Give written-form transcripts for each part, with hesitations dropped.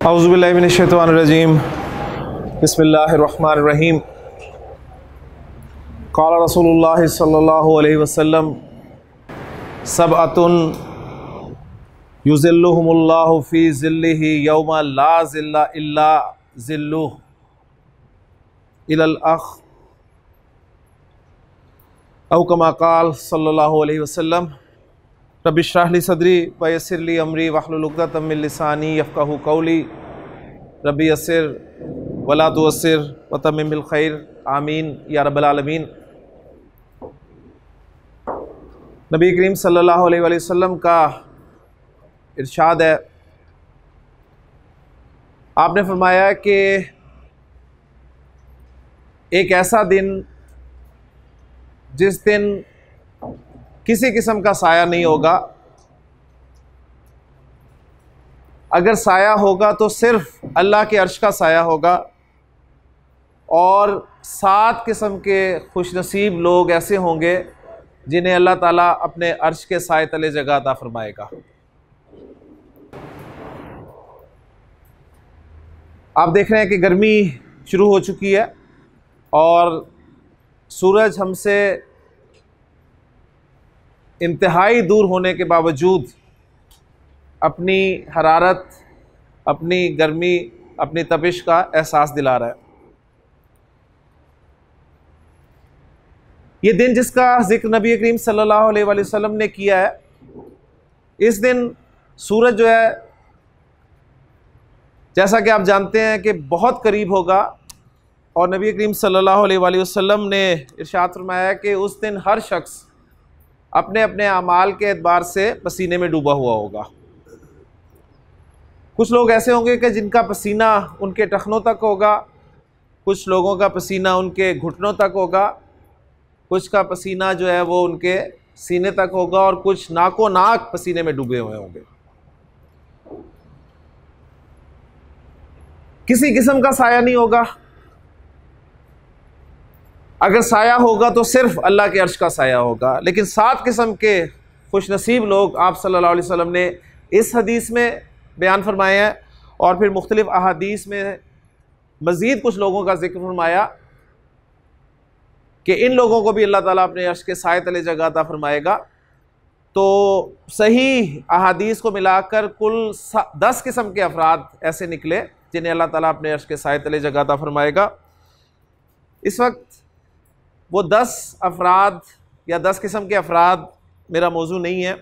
औज़ुबिल्लाहि मिनश्शैतानिर्रजीम बिस्मिल्लाहिर्रहमानिर्रहीम क़ाला रसूलुल्लाह सल्लल्लाहु अलैहि वसल्लम सबअतुन युज़िल्लुहुमुल्लाहु फ़ी ज़िल्लिही यौमा ला ज़िल्ला इल्ला ज़िल्लुहु इलल अख़ औ कमा क़ाल सल्लल्लाहु अलैहि वसल्लम रब्बि इश्रह ली सदरी व यस्सिर ली अमरी वहलुल उक़दतम मिन लिसानी यफ़क़हू क़ौली रब्बी यस्सिर वला तुअस्सिर व तम्मिम बिल खैर आमीन या रब्बल आलमीन। नबी करीम सल्लल्लाहु अलैहि वसल्लम का इरशाद है, आपने फरमाया कि एक ऐसा दिन जिस दिन किसी किस्म का साया नहीं होगा, अगर साया होगा तो सिर्फ अल्लाह के अर्श का साया होगा, और 7 किस्म के खुशनसीब लोग ऐसे होंगे जिन्हें अल्लाह ताला अपने अर्श के साए तले जगह अता फरमाएगा। आप देख रहे हैं कि गर्मी शुरू हो चुकी है और सूरज हमसे इंतहाई दूर होने के बावजूद अपनी हरारत, अपनी गर्मी, अपनी तपिश का एहसास दिला रहा है। ये दिन जिसका जिक्र नबी करीम सल्लल्लाहु अलैहि वसल्लम ने किया है, इस दिन सूरज जो है, जैसा कि आप जानते हैं कि बहुत करीब होगा, और नबी करीम सल्लल्लाहु अलैहि वसल्लम ने इरशाद फरमाया कि उस दिन हर शख्स अपने अपने अमाल के एतबार से पसीने में डूबा हुआ होगा। कुछ लोग ऐसे होंगे कि जिनका पसीना उनके टखनों तक होगा, कुछ लोगों का पसीना उनके घुटनों तक होगा, कुछ का पसीना जो है वो उनके सीने तक होगा, और कुछ नाको नाक पसीने में डूबे हुए होंगे। किसी किस्म का साया नहीं होगा, अगर साया होगा तो सिर्फ अल्लाह के अर्श का साया होगा। लेकिन 7 किस्म के खुशनसीब लोग आप सल्लल्लाहु अलैहि वसल्लम ने इस हदीस में बयान फरमाए हैं, और फिर मुख्तलिफ अहादीस में मज़ीद कुछ लोगों का जिक्र फरमाया कि इन लोगों को भी अल्लाह ताला अपने अर्श के साए तले जगह अता फरमाएगा। तो सही अहादीस को मिलाकर कुल 10 किस्म के अफराद ऐसे निकले जिन्हें अल्लाह ताला अपने अर्श के साए तले जगह अता फरमाएगा। इस वक्त वो 10 अफराद या 10 किस्म के अफराद मेरा मौजू नहीं है,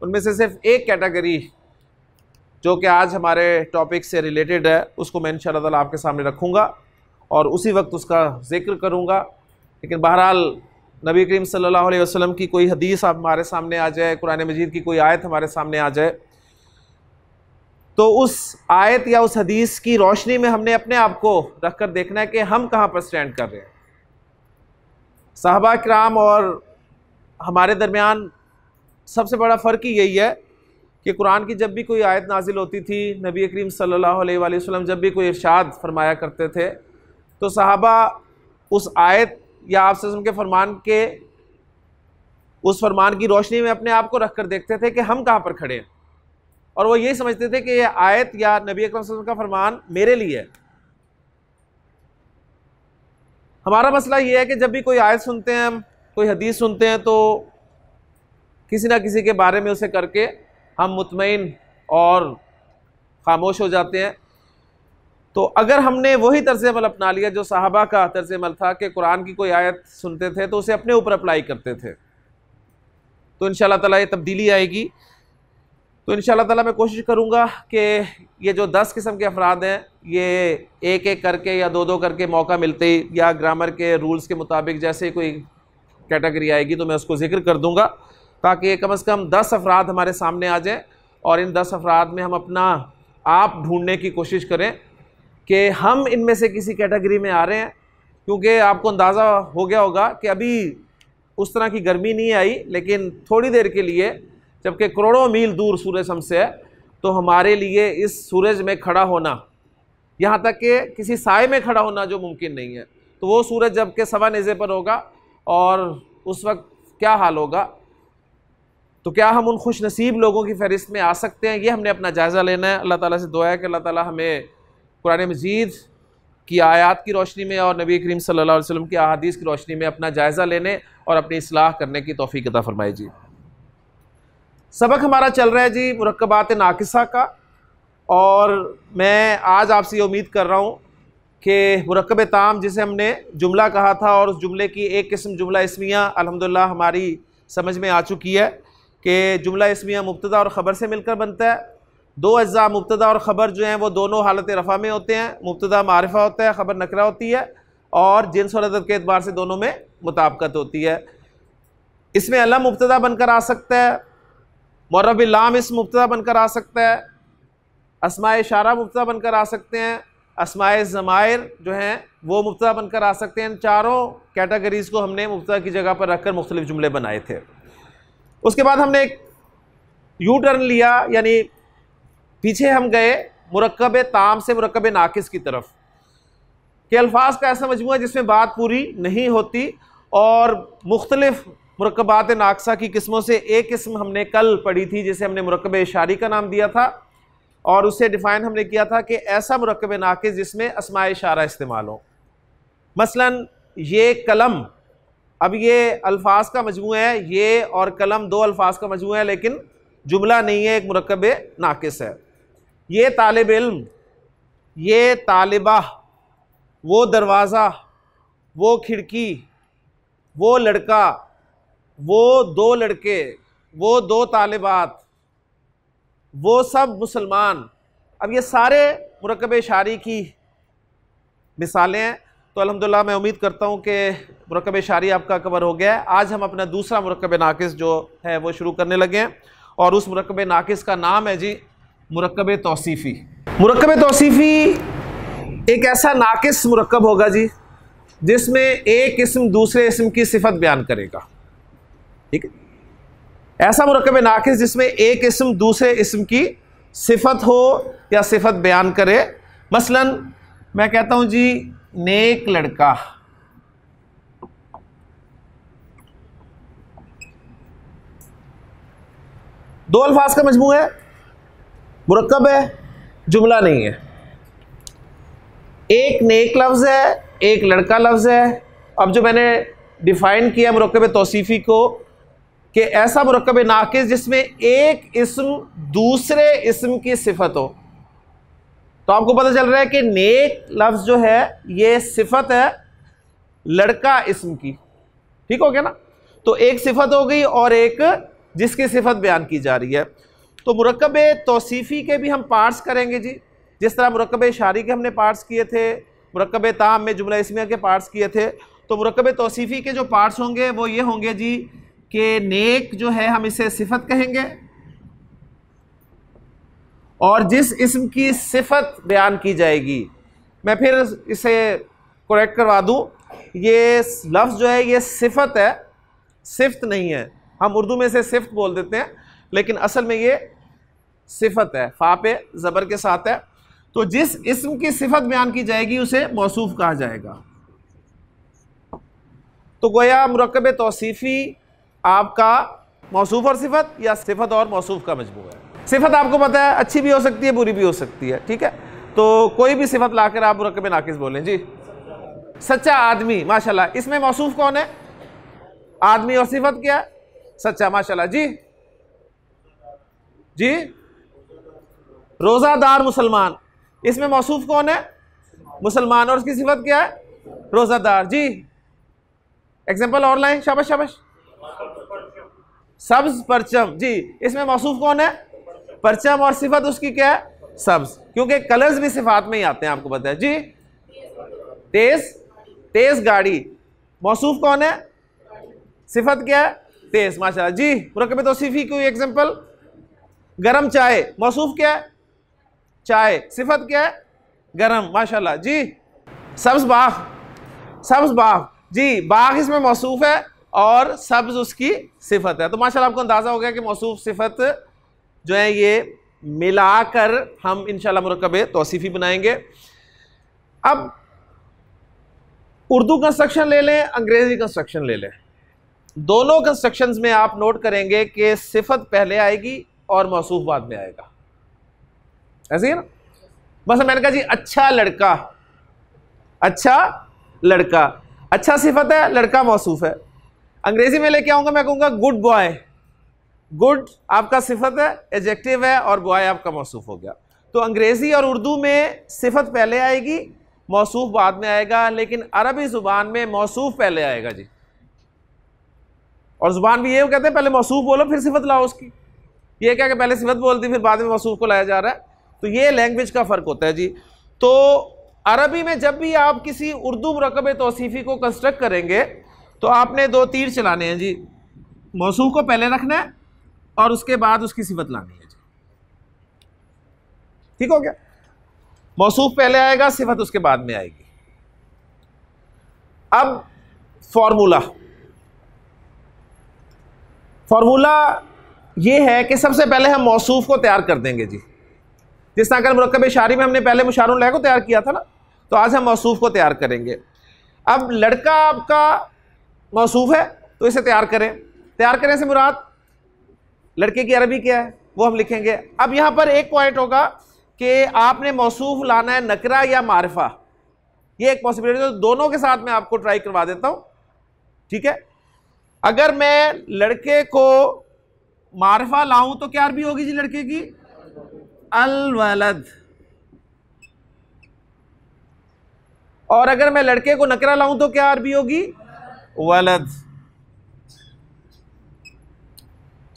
उनमें से सिर्फ एक कैटेगरी जो कि आज हमारे टॉपिक से रिलेटेड है उसको मैं इंशाअल्लाह ताला आपके सामने रखूँगा और उसी वक्त उसका ज़िक्र करूँगा। लेकिन बहरहाल नबी करीम सल्लल्लाहु अलैहि वसल्लम की कोई हदीस आप हमारे सामने आ जाए, कुरान मजीद की कोई आयत हमारे सामने आ जाए, तो उस आयत या उस हदीस की रोशनी में हमने अपने आप को रख कर देखना है कि हम कहाँ पर स्टैंड कर रहे हैं। सहाबा किराम और हमारे दरमियान सबसे बड़ा फ़र्क ही यही है कि कुरान की जब भी कोई आयत नाजिल होती थी, नबी करीम सल्लल्लाहु अलैहि वसल्लम जब भी कोई इरशाद फरमाया करते थे, तो सहाबा उस आयत या आप सल्लल्लाहु अलैहि वसल्लम के फरमान के उस फरमान की रोशनी में अपने आप को रख कर देखते थे कि हम कहाँ पर खड़े हैं, और वो यही समझते थे कि ये आयत या नबी अकरम सल्लल्लाहु अलैहि वसल्लम का फरमान मेरे लिए है। हमारा मसला ये है कि जब भी कोई आयत सुनते हैं, हम कोई हदीस सुनते हैं, तो किसी ना किसी के बारे में उसे करके हम मुतमईन और ख़ामोश हो जाते हैं। तो अगर हमने वही तर्ज़ अमल अपना लिया जो सहाबा का तर्ज़ अमल था कि कुरान की कोई आयत सुनते थे तो उसे अपने ऊपर अप्लाई करते थे, तो इंशाअल्लाह ताला ये तब्दीली आएगी। तो इंशाअल्लाह ताला मैं कोशिश करूँगा कि ये जो 10 किस्म के अफराद हैं, ये एक एक करके या दो करके मौका मिलते ही या ग्रामर के रूल्स के मुताबिक जैसे कोई कैटेगरी आएगी तो मैं उसको जिक्र कर दूँगा, ताकि कम से कम 10 अफराद हमारे सामने आ जाएँ, और इन 10 अफराद में हम अपना आप ढूंढने की कोशिश करें कि हम इनमें से किसी कैटेगरी में आ रहे हैं। क्योंकि आपको अंदाज़ा हो गया होगा कि अभी उस तरह की गर्मी नहीं आई, लेकिन थोड़ी देर के लिए, जबकि करोड़ों मील दूर सूरज हमसे है, तो हमारे लिए इस सूरज में खड़ा होना, यहाँ तक कि किसी साए में खड़ा होना जो मुमकिन नहीं है, तो वो सूरज जबकि सवा नेज़े पर होगा और उस वक्त क्या हाल होगा। तो क्या हम उन खुश नसीब लोगों की फहरिस्त में आ सकते हैं? ये हमने अपना जायज़ा लेना है। अल्लाह ताला से दुआ है कि अल्लाह ताला हमें कुरान मजीद की आयत की रोशनी में और नबी करीम सल्लल्लाहु अलैहि वसल्लम की अहादीस की रोशनी में अपना जायज़ा लेने और अपनी इस्लाह करने की तौफीक अता फरमाए जी। सबक हमारा चल रहा है जी मुरक्कबात नाकिसा का, और मैं आज आपसे ये उम्मीद कर रहा हूँ कि मुरक्कब ताम जिसे हमने जुमला कहा था, और उस जुमले की एक किस्म जुमला इसमिया अल्हम्दुलिल्लाह हमारी समझ में आ चुकी है कि जुमला इसमिया मुब्तदा और ख़बर से मिलकर बनता है। दो अज्जा मुब्तदा और ख़बर जो हैं वो दोनों हालत रफ़ा में होते हैं। मुब्तदा मारिफा होता है, ख़बर नकरा होती है, और जिन्स और अदद के एतबार से दोनों में मुताबिकत होती है। इसमें अलम मुब्तदा बनकर आ सकता है, मुअर्रब बिल लाम इस्म मुब्तदा बनकर आ सकता है, अस्माए इशारा मुब्तदा बनकर आ सकते हैं, अस्माए ज़माइर जो हैं वो मुब्तदा बनकर आ सकते हैं। इन चारों कैटेगरीज़ को हमने मुब्तदा की जगह पर रखकर मुख्तलिफ जुमले बनाए थे। उसके बाद हमने एक यू टर्न लिया, यानी पीछे हम गए मुरक्कब ताम से मुरक्कब नाकिस की तरफ, कि अल्फाज का ऐसा मजमूआ जिसमें बात पूरी नहीं होती, और मुख्तलिफ मुरक्कबात नाकसा की किस्मों से एक किस्म हमने कल पढ़ी थी जिसे हमने मुरक्कब इशारी का नाम दिया था, और उससे डिफ़ाइन हमने किया था कि ऐसा मुरक्कब नाकिस जिसमें अस्माए इशारा इस्तेमाल हो। मसलन ये कलम, अब ये अल्फाज का मजमूआ है, ये और कलम दो अल्फाज का मजमूआ है, लेकिन जुमला नहीं है, एक मुरक्कब नाकिस है। ये तालिब इल्म, ये तालिबा, वो दरवाज़ा, वो खिड़की, वो लड़का, वो दो लड़के, वो दो तालिबात, वो सब मुसलमान। अब ये सारे मुरक्कब इशारी की मिसालें हैं। तो अल्हम्दुलिल्लाह मैं उम्मीद करता हूँ कि मुरक्कब इशारी आपका कवर हो गया है। आज हम अपना दूसरा मुरक्कब नाकिस जो है वो शुरू करने लगे हैं, और उस मुरक्कब नाकिस का नाम है जी मुरक्कब तौसीफ़ी। मुरक्कब तौसीफ़ी एक ऐसा नाकिस मुरक्कब होगा जी जिसमें एक इस्म दूसरे इस्म की सिफत बयान करेगा। ठीक है, ऐसा मुरक्कब नाकिस जिसमें एक इस्म दूसरे इस्म की सिफत हो या सिफत बयान करे। मसलन मैं कहता हूं जी नेक लड़का, दो अल्फाज का मजमू है, मुरक्कब है, जुमला नहीं है। एक नेक लफ्ज़ है, एक लड़का लफ्ज़ है। अब जो मैंने डिफ़ाइन किया मुरक्कब तौसीफ़ी को कि ऐसा मुरक्कब नाकिस जिसमें एक इस्म दूसरे इस्म की सिफत हो, तो आपको पता चल रहा है कि नेक लफ्ज़ जो है ये सिफत है लड़का इस्म की। ठीक हो गया ना? तो एक सिफत हो गई और एक जिसकी सिफत बयान की जा रही है। तो मुरक्कब तौसीफ़ी के भी हम पार्ट्स करेंगे जी, जिस तरह मुरक्कब इशारी के हमने पार्ट्स किए थे, मुरक्कब ताम में जुमला इस्मिया के पार्ट्स किए थे। तो मुरक्कब तौसीफ़ी के जो पार्ट्स होंगे वो ये होंगे जी कि नेक जो है हम इसे सिफत कहेंगे, और जिस इस्म की सिफत बयान की जाएगी, मैं फिर इसे करेक्ट करवा दूं, ये लफ्ज़ जो है ये सिफत है, सिफ्त नहीं है। हम उर्दू में इसे सिफ्त बोल देते हैं, लेकिन असल में ये सिफत है, फा पे ज़बर के साथ है। तो जिस इस्म की सिफत बयान की जाएगी उसे मौसूफ कहा जाएगा। तो गोया मुरक्कब तौसीफ़ी आपका मौसूफ और सिफत या सिफत और मौसूफ का मजमू है। सिफत आपको पता है अच्छी भी हो सकती है, बुरी भी हो सकती है। ठीक है, तो कोई भी सिफत लाकर आप मुरक्कब नाकिस बोलें जी। सच्चा आदमी, माशाल्लाह, इसमें मौसूफ कौन है? आदमी, और सिफत क्या है? सच्चा, माशाल्लाह जी। जी, रोज़ादार मुसलमान, इसमें मौसूफ कौन है? मुसलमान, और उसकी सिफत क्या है? रोज़ादार जी। एग्जाम्पल और लाएं, शाबाश शाबाश। सब्ज परचम जी, इसमें मौसूफ कौन है? परचम, और सिफत उसकी क्या है? सब्ज, क्योंकि कलर्स भी सिफात में ही आते हैं, आपको पता है जी। तेज, तेज गाड़ी, मौसूफ कौन है? सिफत क्या है? तेज, माशाल्लाह जी। मुरक्कब तौसीफ़ी कोई एग्जांपल? गरम चाय, मौसूफ क्या है? चाय, सिफत क्या है? गरम, माशाल्लाह जी। सब्ज बाग, सब्ज बाग जी, बाग इसमें मौसूफ है और सब्ज उसकी सिफत है। तो माशाल्लाह आपको अंदाजा हो गया कि मौसूफ सिफत जो है ये मिलाकर हम इंशाल्लाह मुरक्कब तौसीफ़ी बनाएंगे। अब उर्दू कंस्ट्रक्शन ले लें, अंग्रेजी कंस्ट्रक्शन ले लें। दोनों कंस्ट्रक्शंस में आप नोट करेंगे कि सिफत पहले आएगी और मौसूफ बाद में आएगा, ऐसे ही ना। बस मैंने कहा जी अच्छा लड़का, अच्छा लड़का, अच्छा सिफत है, लड़का मौसूफ है। अंग्रेजी में लेके आऊंगा, मैं कहूंगा गुड बॉय। गुड आपका सिफत है, एडजेक्टिव है, और बॉय आपका मौसूफ हो गया। तो अंग्रेजी और उर्दू में सिफत पहले आएगी, मौसूफ बाद में आएगा, लेकिन अरबी जुबान में मौसूफ पहले आएगा जी। और जुबान भी ये कहते हैं पहले मौसूफ बोलो फिर सिफत लाओ उसकी। ये क्या कि पहले सिफत बोल दी फिर बाद में मौसूफ को लाया जा रहा है। तो ये लैंग्वेज का फ़र्क होता है जी। तो अरबी में जब भी आप किसी उर्दू मुरक्कब तौसीफ़ी को कंस्ट्रक्ट करेंगे तो आपने दो तीर चलाने हैं जी। मौसूफ को पहले रखना है और उसके बाद उसकी सिफत लानी है जी। ठीक हो गया? मौसूफ पहले आएगा, सिफत उसके बाद में आएगी। अब फॉर्मूला ये है कि सबसे पहले हम मौसूफ को तैयार कर देंगे जी। जिस तरह कल मुरक्कब शारी में हमने पहले मुशारुल लह को तैयार किया था ना, तो आज हम मौसूफ को तैयार करेंगे। अब लड़का आपका मौसूफ है तो इसे तैयार करें। तैयार करें से मुराद लड़के की अरबी क्या है वो हम लिखेंगे। अब यहां पर एक पॉइंट होगा कि आपने मौसूफ लाना है नकरा या मारिफा, ये एक पॉसिबिलिटी, तो दोनों के साथ मैं आपको ट्राई करवा देता हूं। ठीक है, अगर मैं लड़के को मारिफा लाऊं तो क्या अरबी होगी जी लड़के की? अल वलद। और अगर मैं लड़के को नकरा लाऊं तो क्या अरबी होगी? वलद।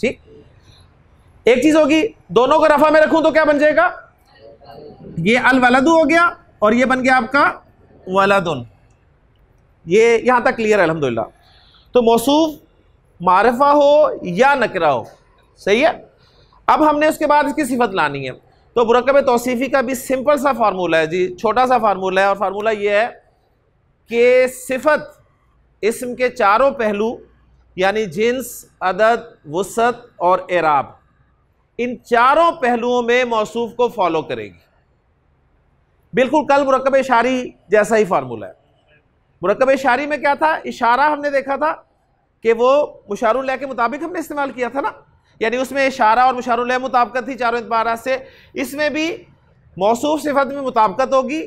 ठीक, एक चीज होगी, दोनों को रफा में रखूं तो क्या बन जाएगा? ये अल वलदु हो गया और ये बन गया आपका वलदुन। ये यहां तक क्लियर है अल्हम्दुलिल्लाह। तो मौसूफ मारिफा हो या नकरा हो, सही है। अब हमने उसके बाद इसकी सिफत लानी है। तो मुरक्कब तौसीफ़ी का भी सिंपल सा फार्मूला है जी, छोटा सा फार्मूला है। और फार्मूला ये है कि सिफत इस्म के चारों पहलू यानी जिन्स, अदद, वुसअत और एराब, इन चारों पहलुओं में मौसूफ को फॉलो करेगी। बिल्कुल कल मुरक्कब शारी जैसा ही फार्मूला है। मुरक्कब शारी में क्या था? इशारा हमने देखा था कि वो मुशारुल लह के मुताबिक हमने इस्तेमाल किया था ना, यानी उसमें इशारा और मुशारुल लह मुताबिकत थी चारों इतबारात से। इसमें भी मौसूफ सिफत में मुताबिकत होगी।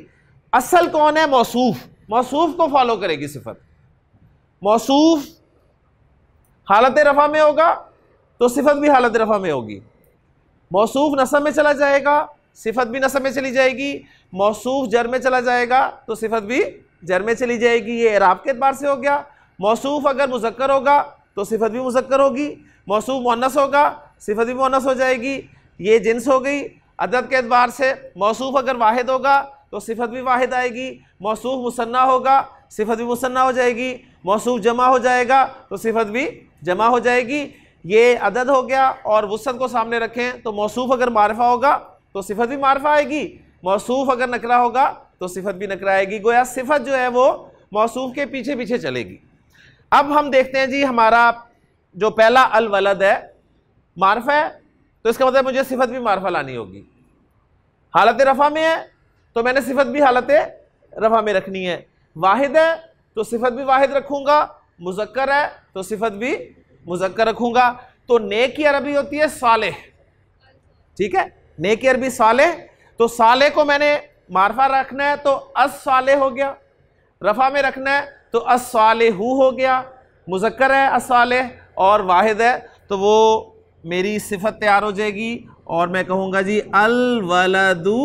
असल कौन है? मौसूफ। मौसूफ को फॉलो करेगी सिफत। मौसूफ हालत रफा में होगा तो सिफत भी हालत रफा में होगी। मौसूफ नसब में चला जाएगा, सिफत भी नसब में चली जाएगी। मौसूफ जर में चला जाएगा तो सिफत भी जर में चली जाएगी। ये एराब के एतबार से हो गया। मौसूफ अगर मुज़क्कर होगा तो सिफत भी मुज़क्कर होगी। मौसूफ मुअन्नस होगा, सिफत भी मुअन्नस हो जाएगी। ये जिन्स हो गई। अदद के एतबार से मौसूफ अगर वाहिद होगा तो सिफत भी वाहिद आएगी। मौसूफ मुसन्ना होगा, सिफत भी मुसन्ना हो जाएगी। मौसूफ जमा हो जाएगा तो सिफत भी जमा हो जाएगी। ये अदद हो गया। और वुसअत को सामने रखें तो मौसूफ अगर मारिफा होगा तो सिफत भी मारिफा आएगी। मौसूफ अगर नकरा होगा तो सिफत भी नकरा आएगी। गोया सिफत जो है वो मौसूफ के पीछे पीछे चलेगी। अब हम देखते हैं जी, हमारा जो पहला अल वलद है मारिफा है, तो इसका मतलब मुझे सिफत भी मारिफा लानी होगी। हालत रफा में है तो मैंने सिफत भी हालत रफा में रखनी है। वाहिद है तो सिफत भी वाहिद रखूंगा। मुज़क्कर है तो सिफत भी मुज़क्कर रखूंगा। तो नेक की अरबी होती है सालेह। ठीक है, नेक की अरबी सालेह। तो सालेह को मैंने मारिफा रखना है तो अस सालेह हो गया। रफा में रखना है तो अस सालेहू हो गया। मुज़क्कर है अस सालेह और वाहिद है तो वो मेरी सिफत तैयार हो जाएगी और मैं कहूँगा जी अल वलदु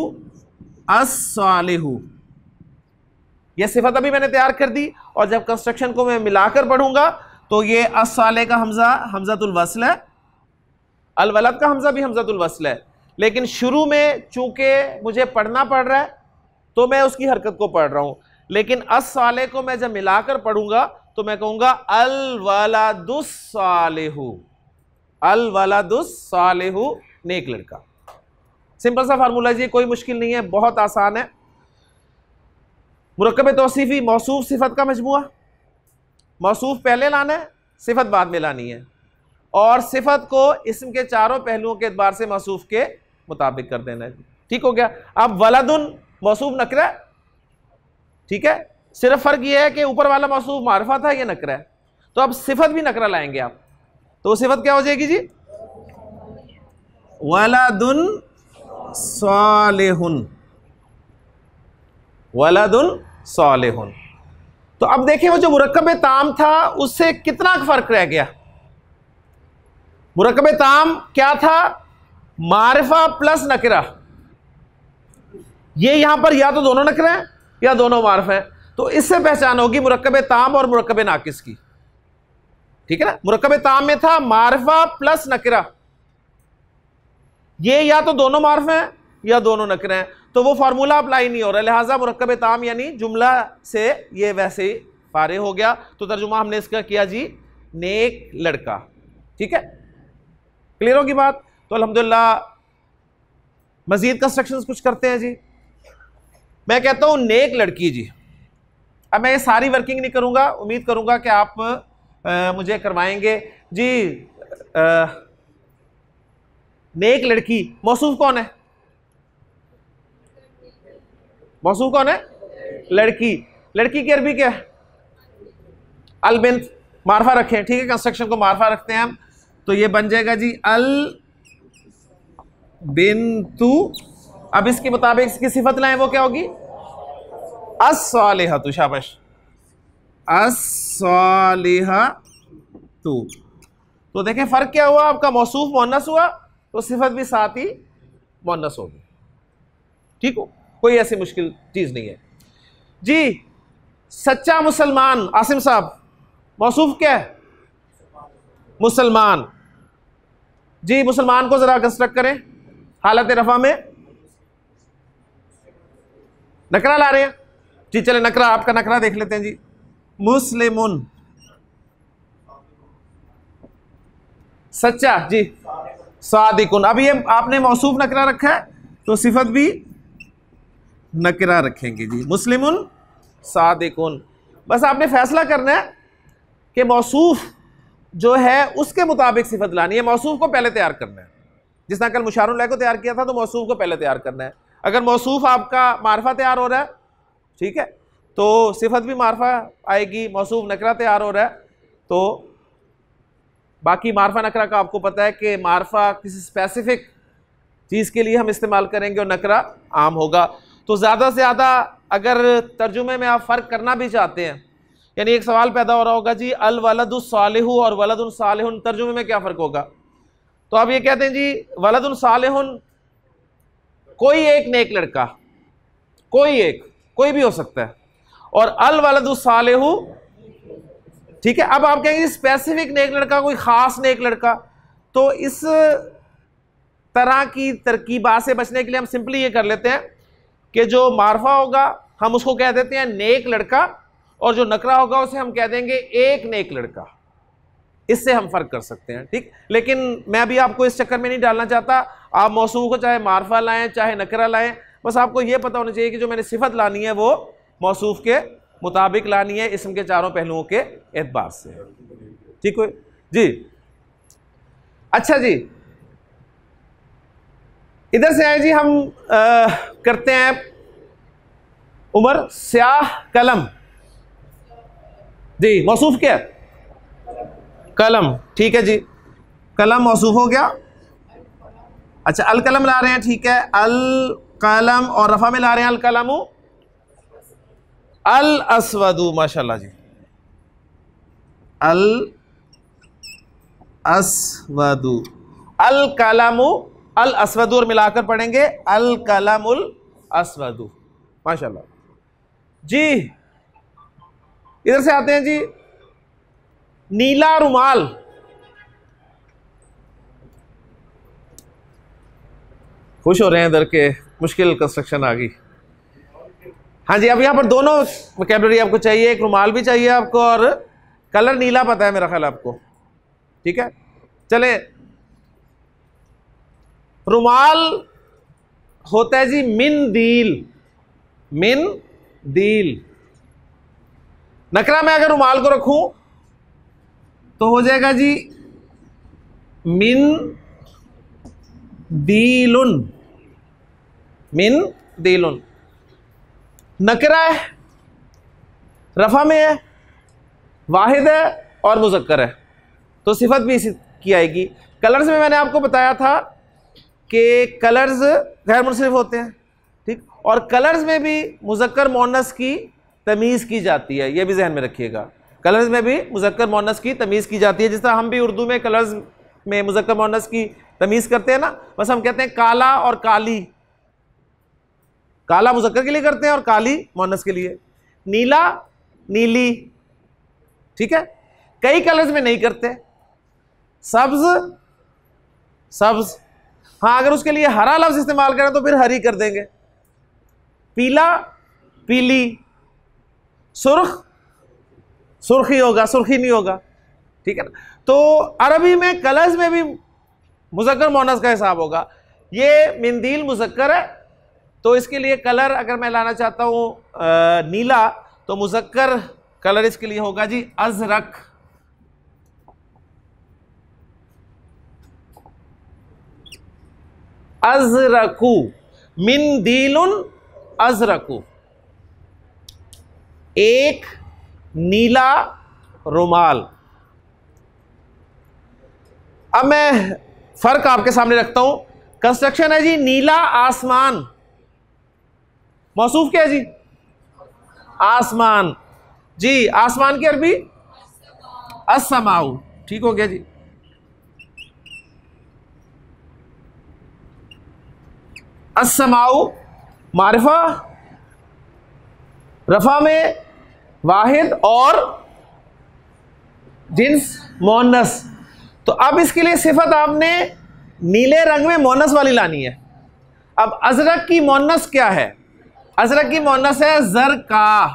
अस सालेहू। यह सिफत अभी मैंने तैयार कर दी और जब कंस्ट्रक्शन को मैं मिलाकर पढ़ूंगा तो ये अस सालेह का हमजा हमजातुल वस्ल है, अल वलद का हमजा भी हमजातुल वस्ल है। लेकिन शुरू में चूंकि मुझे पढ़ना पड़ रहा है तो मैं उसकी हरकत को पढ़ रहा हूँ। लेकिन अस सालेह को मैं जब मिलाकर पढ़ूंगा तो मैं कहूँगा अल वलदुस सालेहू। अल वलदुस सालेहू, नेक लड़का। सिंपल सा फार्मूला जी, कोई मुश्किल नहीं है, बहुत आसान है। मुरक्कब तौसीफ़ी मौसूफ सिफत का मजमुआ। मौसूफ पहले लाना है, सिफत बाद में लानी है। और सिफत को इस्म के चारों पहलुओं के एतबार से मौसूफ के मुताबिक कर देना है। ठीक हो गया। अब वलदुन मौसूफ नकरा है। ठीक है, सिर्फ फ़र्क यह है कि ऊपर वाला मौसूफ मारिफा था, ये नकरा है। तो अब सिफत भी नकरा लाएंगे आप, तो वो सिफत क्या हो जाएगी जी? वलदुन सालिहुन, वलदुन सालिहुन। तो अब देखिए वो जो मुरक्कब ताम था उससे कितना फर्क रह गया। मुरक्कब ताम क्या था? मारिफा प्लस नकरा। ये यहां पर या तो दोनों नकरे हैं या दोनों मारिफ हैं, तो इससे पहचान होगी मुरक्कब ताम और मुरक्कब नाकिस की। ठीक है ना? मुरक्कब ताम में था मारिफा प्लस नकरा, ये या तो दोनों मारिफ हैं या दोनों नकरे हैं, तो वो फार्मूला अप्लाई नहीं हो रहा, लिहाजा मुरक्कब ताम यानी जुमला से ये वैसे ही फारिग हो गया। तो तर्जुमा हमने इसका किया जी नेक लड़का। ठीक है, क्लियर होगी बात? तो अल्हम्दुलिल्लाह मजीद कंस्ट्रक्शंस कुछ करते हैं जी। मैं कहता हूं नेक लड़की जी। अब मैं ये सारी वर्किंग नहीं करूंगा, उम्मीद करूंगा कि आप मुझे करवाएंगे जी। नेक लड़की मौसूफ कौन है? मौसूफ कौन है? लड़की। लड़की की अरबी क्या है? अल बिन्त। मारफा रखें, ठीक है, कंस्ट्रक्शन को मारफा रखते हैं हम, तो ये बन जाएगा जी अल बिन्तु। अब इसके मुताबिक इसकी सिफत लाएं, वो क्या होगी? अस्सालिहतु। शाबाश, अस्सालिहतु। तो देखें फर्क क्या हुआ, आपका मौसूफ मुअन्नस हुआ तो सिफत भी साथ ही मुअन्नस होगी। ठीक हो, कोई ऐसी मुश्किल चीज नहीं है जी। सच्चा मुसलमान, आसिम साहब, मौसूफ क्या है? मुसलमान जी। मुसलमान को जरा कंस्ट्रक्ट करें। हालत रफा में नकरा ला रहे हैं जी। चले नकरा, आपका नकरा देख लेते हैं जी। मुस्लिमुन, सच्चा जी। सादिकुन। अब ये आपने मौसूफ नकरा रखा है तो सिफत भी नकरा रखेंगे जी। मुस्लिमुन सादिकुन। बस आपने फैसला करना है कि मौसूफ जो है उसके मुताबिक सिफत लानी है। मौसूफ को पहले तैयार करना है, जिस तरह कल मुशारुल लह को तैयार किया था, तो मौसूफ को पहले तैयार करना है। अगर मौसूफ आपका मारफा तैयार हो रहा है, ठीक है, तो सिफत भी मारफा आएगी। मौसूफ नकरा तैयार हो रहा है तो बाकी मारफा नकरा का आपको पता है कि मारफा किसी स्पेसिफिक चीज़ के लिए हम इस्तेमाल करेंगे और नकरा आम होगा। तो ज़्यादा से ज़्यादा अगर तर्जुमे में आप फ़र्क करना भी चाहते हैं, यानी एक सवाल पैदा हो रहा होगा जी अल वलदु सालिहु और वलदुन सालिहुन तर्जुमे में क्या फ़र्क होगा, तो आप ये कहते हैं जी वलदुन सालिहुन कोई एक नेक लड़का, कोई भी हो सकता है, और अल वलदु सालिहु, ठीक है। अब आप कहेंगे स्पेसिफिक नेक लड़का, कोई खास नेक लड़का, तो इस तरह की तरकीबात से बचने के लिए हम सिंपली ये कर लेते हैं कि जो मारफा होगा हम उसको कह देते हैं नेक लड़का, और जो नकरा होगा उसे हम कह देंगे एक नेक लड़का। इससे हम फर्क कर सकते हैं, ठीक। लेकिन मैं अभी आपको इस चक्कर में नहीं डालना चाहता। आप मौसूफ को चाहे मारफा लाएं चाहे नकरा लाएं, बस आपको यह पता होना चाहिए कि जो मैंने सिफत लानी है वो मौसूफ के मुताबिक लानी है, इसम के चारों पहलुओं के एतबार से। ठीक है जी। अच्छा जी, इधर से आए जी, हम करते हैं उमर स्याह कलम जी। मौसूफ क्या? कलम, ठीक है जी। कलम मौसूफ हो गया। अच्छा, अल कलम ला रहे हैं, ठीक है, अल कलम, और रफा में ला रहे हैं अल कलमु अल अस्वदु। माशाल्लाह जी, अल अस्वदु, अल कलमु अल अस्वदु, और मिलाकर पढ़ेंगे अल कलमुल अस्वदु। माशाल्लाह जी। इधर से आते हैं जी, नीला रुमाल। खुश हो रहे हैं इधर के, मुश्किल कंस्ट्रक्शन आ गई। हाँ जी, अब यहाँ पर दोनों वोकैबुलरी आपको चाहिए, एक रुमाल भी चाहिए आपको और कलर नीला पता है मेरा ख्याल आपको, ठीक है। चले, रुमाल होता है जी मिन दील, मिन दील। नकरा में अगर रुमाल को रखूं तो हो जाएगा जी मिन दीलुन, मिन दीलुन। नकरा है, रफा में है, वाहिद है, और मुज़क्कर है तो सिफत भी इसी की आएगी। कलर्स में मैंने आपको बताया था कि कलर्स गैर मुनसरिफ होते हैं, ठीक, और कलर्स में भी मुज़क्कर मुअन्नस की तमीज़ की जाती है, ये भी जहन में रखिएगा। कलर्स में भी मुज़क्कर मुअन्नस की तमीज़ की जाती है, जिस तरह हम भी उर्दू में कलर्स में मुज़क्कर मुअन्नस की तमीज़ करते हैं ना। बस हम कहते हैं काला और काली, काला मुज़क्कर के लिए करते हैं और काली मुअन्नस के लिए, नीला नीली, ठीक है। कई कलर्स में नहीं करते, सब्ज सब्ज, हाँ अगर उसके लिए हरा लफ्ज़ इस्तेमाल करें तो फिर हरी कर देंगे, पीला पीली, सुर्ख सुर्खी होगा, सुर्खी नहीं होगा, ठीक है ना। तो अरबी में कलर्स में भी मुज़क्कर मुअन्नस का हिसाब होगा। ये मिंदील मुज़क्कर है तो इसके लिए कलर अगर मैं लाना चाहता हूँ नीला तो मुज़क्कर कलर इसके लिए होगा जी अज़रक, अज़रकू, मिंदीलुन अज़रकू, एक नीला रुमाल। अब मैं फर्क आपके सामने रखता हूं। कंस्ट्रक्शन है जी नीला आसमान, मौसूफ क्या है जी? आसमान, जी आसमान की अरबी अस्समाउ, ठीक हो गया जी। अस्समाउ मारिफा, रफा में वाहिद और जिन्स मुअन्नस। तो अब इसके लिए सिफत आपने नीले रंग में मुअन्नस वाली लानी है। अब अजरक की मुअन्नस क्या है? अजरक की मुअन्नस है ज़रका,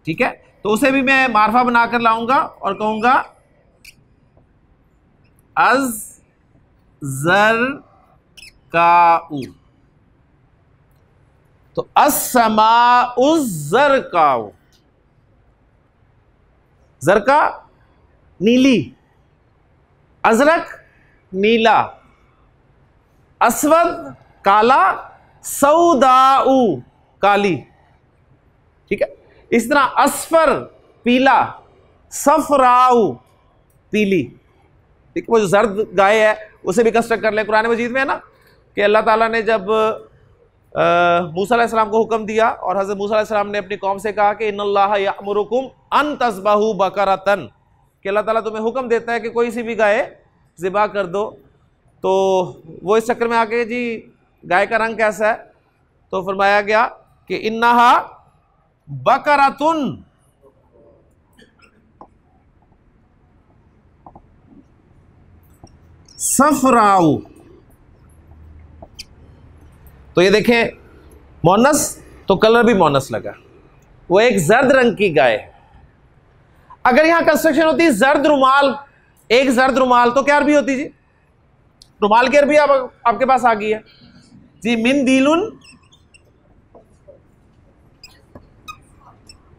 ठीक है। तो उसे भी मैं मारफा बनाकर लाऊंगा और कहूंगा अज ज़रकाउ, तो अस्समाउ ज़रकाउ, ज़रका नीली, अजरक नीला, अस्वद काला, सऊदाउ काली, ठीक है। इस तरह असफर पीला, सफराउ पीली, ठीक है। वो जो जर्द गाय है उसे भी कंस्ट्रक्ट कर ले। कुरान मजीद में है ना कि अल्लाह ताला ने जब मूसा अलैहिस्सलाम को हुक्म दिया और हज़रत मूसा अलैहिस्सलाम ने अपनी कौम से कहा कि इन्नल्लाह यअमुरुकुम अन तज़बहू बकरतन, कि अल्लाह ताला तुम्हें हुक्म देता है कि कोई सी भी गाय ज़िबा कर दो। तो वो इस चक्कर में आके जी गाय का रंग कैसा है, तो फरमाया गया कि इन्नहा बकरतुन सफराउ। तो ये देखें मोनस, तो कलर भी मोनस लगा, वो एक जर्द रंग की गाय। अगर यहां कंस्ट्रक्शन होती जर्द रुमाल, एक जर्द रुमाल, तो क्या अरबी होती जी? रुमाल की अरबी आपके पास आ गई है जी, मिन दीलुन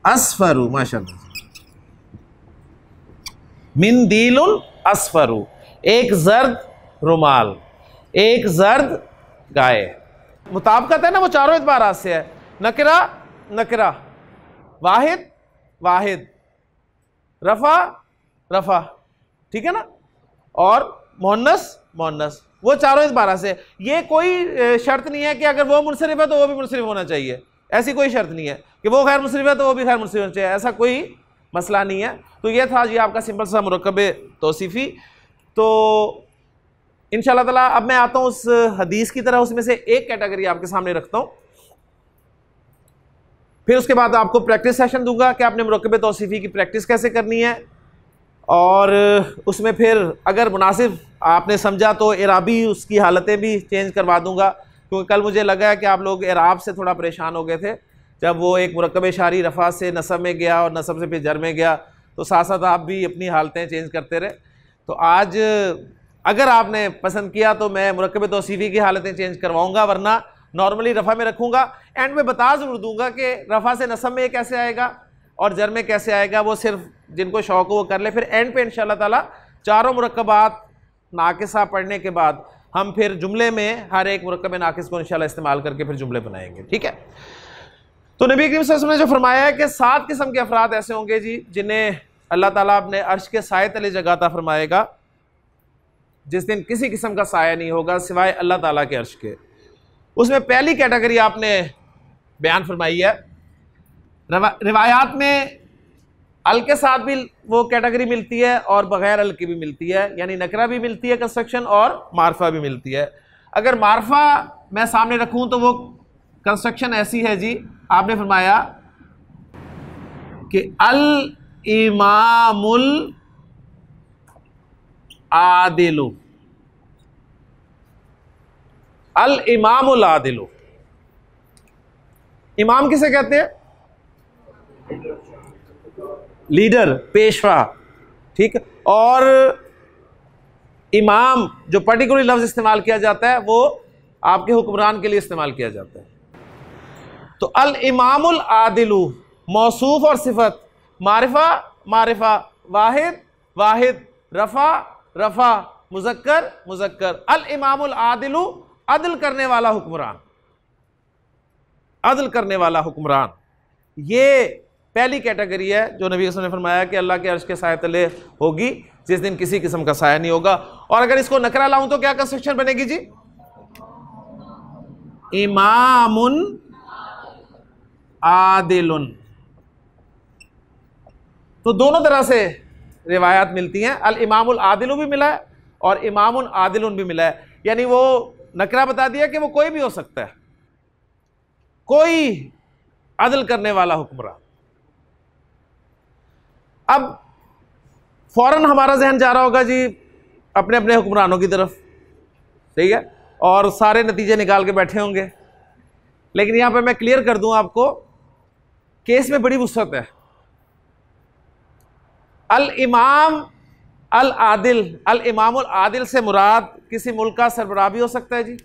अस्फरू, माशाअल्लाह, मिन दीलुन अस्फरू, एक जर्द रुमाल, एक जर्द गाय। मुताबकत है ना, वो चारों एतबारात से है, नकरा नकरा, वाहिद वाहिद, रफा रफा, ठीक है ना, और मोहन्नस मोहन्नस, वो चारों एतबारात से। ये कोई शर्त नहीं है कि अगर वो मुनसरिफ है तो वो भी मुनसरिफ होना चाहिए, ऐसी कोई शर्त नहीं है कि वो गैर मुनसरिफ है तो वो भी गैर मुनसरिफ होना चाहिए, ऐसा कोई मसला नहीं है। तो ये था जी आपका सिंपल सा मुरक्कब तौसीफ़ी। तो इंशाअल्लाह ताला अब मैं आता हूँ उस हदीस की तरह, उसमें से एक कैटेगरी आपके सामने रखता हूँ, फिर उसके बाद आपको प्रैक्टिस सेशन दूंगा कि आपने मुरक्कब तौसीफ़ी की प्रैक्टिस कैसे करनी है, और उसमें फिर अगर मुनासिब आपने समझा तो इराबी उसकी हालतें भी चेंज करवा दूंगा, क्योंकि कल मुझे लगा कि आप लोग इराब से थोड़ा परेशान हो गए थे जब वो एक मुरक्कब शारी रफ़ा से नसब में गया और नसब से फिर जर में गया, तो साथ साथ आप भी अपनी हालतें चेंज करते रहे। तो आज अगर आपने पसंद किया तो मैं मुरक्कब तौसीफ़ी की हालतें चेंज करवाऊँगा, वरना नॉर्मली रफ़ा में रखूँगा। एंड में बता ज़रूर दूँगा कि रफ़ा से नसब में कैसे आएगा और जर में कैसे आएगा, वो सिर्फ जिनको शौक़ हो वो कर ले। फिर एंड पे इंशाअल्लाह ताला चारों मुरक्कबात नाकिसा पढ़ने के बाद हम फिर जुमले में हर एक मुरक्कब नाकिस को इंशाअल्लाह इस्तेमाल करके फिर जुमले बनाएंगे, ठीक है। तो नबी करीम सल्लल्लाहु अलैहि वसल्लम ने जो फरमाया है कि 7 किस्म के अफराद ऐसे होंगे जी जिन्हें अल्लाह ताला अपने अर्श के साए तले जगह अता फरमाएगा जिस दिन किसी किस्म का साया नहीं होगा सिवाय अल्लाह ताला के अर्श के। उसमें पहली कैटेगरी आपने बयान फरमाई है। रिवायात में अल के साथ भी वो कैटेगरी मिलती है और बगैर अल की भी मिलती है, यानी नकरा भी मिलती है कंस्ट्रक्शन और मारफा भी मिलती है। अगर मारफा मैं सामने रखूं तो वो कंस्ट्रक्शन ऐसी है जी, आपने फरमाया कि अल इमामुल आदिलु, अल इमामुल आदिलु। इमाम किसे कहते हैं? लीडर, पेशवा, ठीक। और इमाम जो पर्टिकुलर लफ्ज इस्तेमाल किया जाता है वो आपके हुक्मरान के लिए इस्तेमाल किया जाता है। तो अल इमामुल आदिलु मौसूफ और सिफत, मारिफा मारिफा, वाहिद वाहिद, रफा रफा, मुजक्कर मुजक्कर। अल इमामुल आदिलु अदल करने वाला हुक्मरान, अदल करने वाला हुक्मरान। ये पहली कैटेगरी है जो नबी ने फरमाया कि अल्लाह के अर्श के साए तले होगी जिस दिन किसी किस्म का साया नहीं होगा। और अगर इसको नकरा लाऊं तो क्या कंस्ट्रक्शन बनेगी जी? इमामुन आदिलुन। तो दोनों तरह से रिवायात मिलती हैं। अल इमामुल आदिलु भी मिला है और इमामुन आदिलुन भी मिला है, यानी वो नकरा बता दिया कि वो कोई भी हो सकता है, कोई अदल करने वाला हुक्मरान। अब फौरन हमारा जहन जा रहा होगा जी अपने अपने हुक्मरानों की तरफ, सही है, और सारे नतीजे निकाल के बैठे होंगे। लेकिन यहां पर मैं क्लियर कर दूं आपको, केस में बड़ी वुसअत है। अल इमाम अल आदिल, अल इमामुल आदिल से मुराद किसी मुल्क का सरबराह भी हो सकता है जी,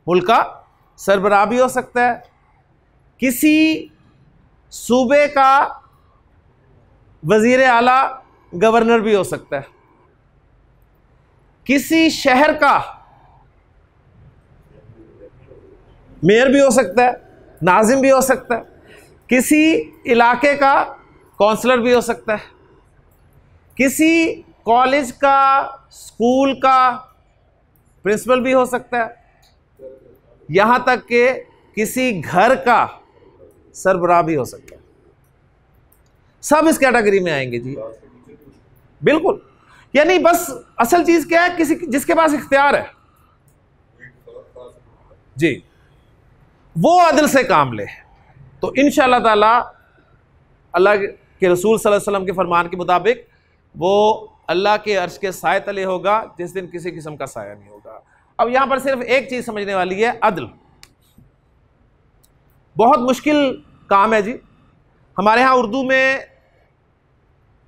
मुल्क का सरबराह भी हो सकता है, किसी सूबे का वजीर आला गवर्नर भी हो सकता है, किसी शहर का मेयर भी हो सकता है, नाजिम भी हो सकता है, किसी इलाके का काउंसलर भी हो सकता है, किसी कॉलेज का, स्कूल का प्रिंसिपल भी हो सकता है, यहां तक कि किसी घर का सरबराह भी हो सकता है। सब इस कैटेगरी में आएंगे जी, बिल्कुल। यानी बस असल चीज क्या है, किसी जिसके पास इख्तियार है जी, वो अदल से काम ले, तो इंशाअल्लाह ताला अल्लाह के रसूल सल्लल्लाहु अलैहि वसल्लम के फरमान के मुताबिक वो अल्लाह के अर्श के साए तले होगा जिस दिन किसी किस्म का साया नहीं होगा। अब यहां पर सिर्फ एक चीज समझने वाली है, अदल। बहुत मुश्किल काम है जी। हमारे यहां उर्दू में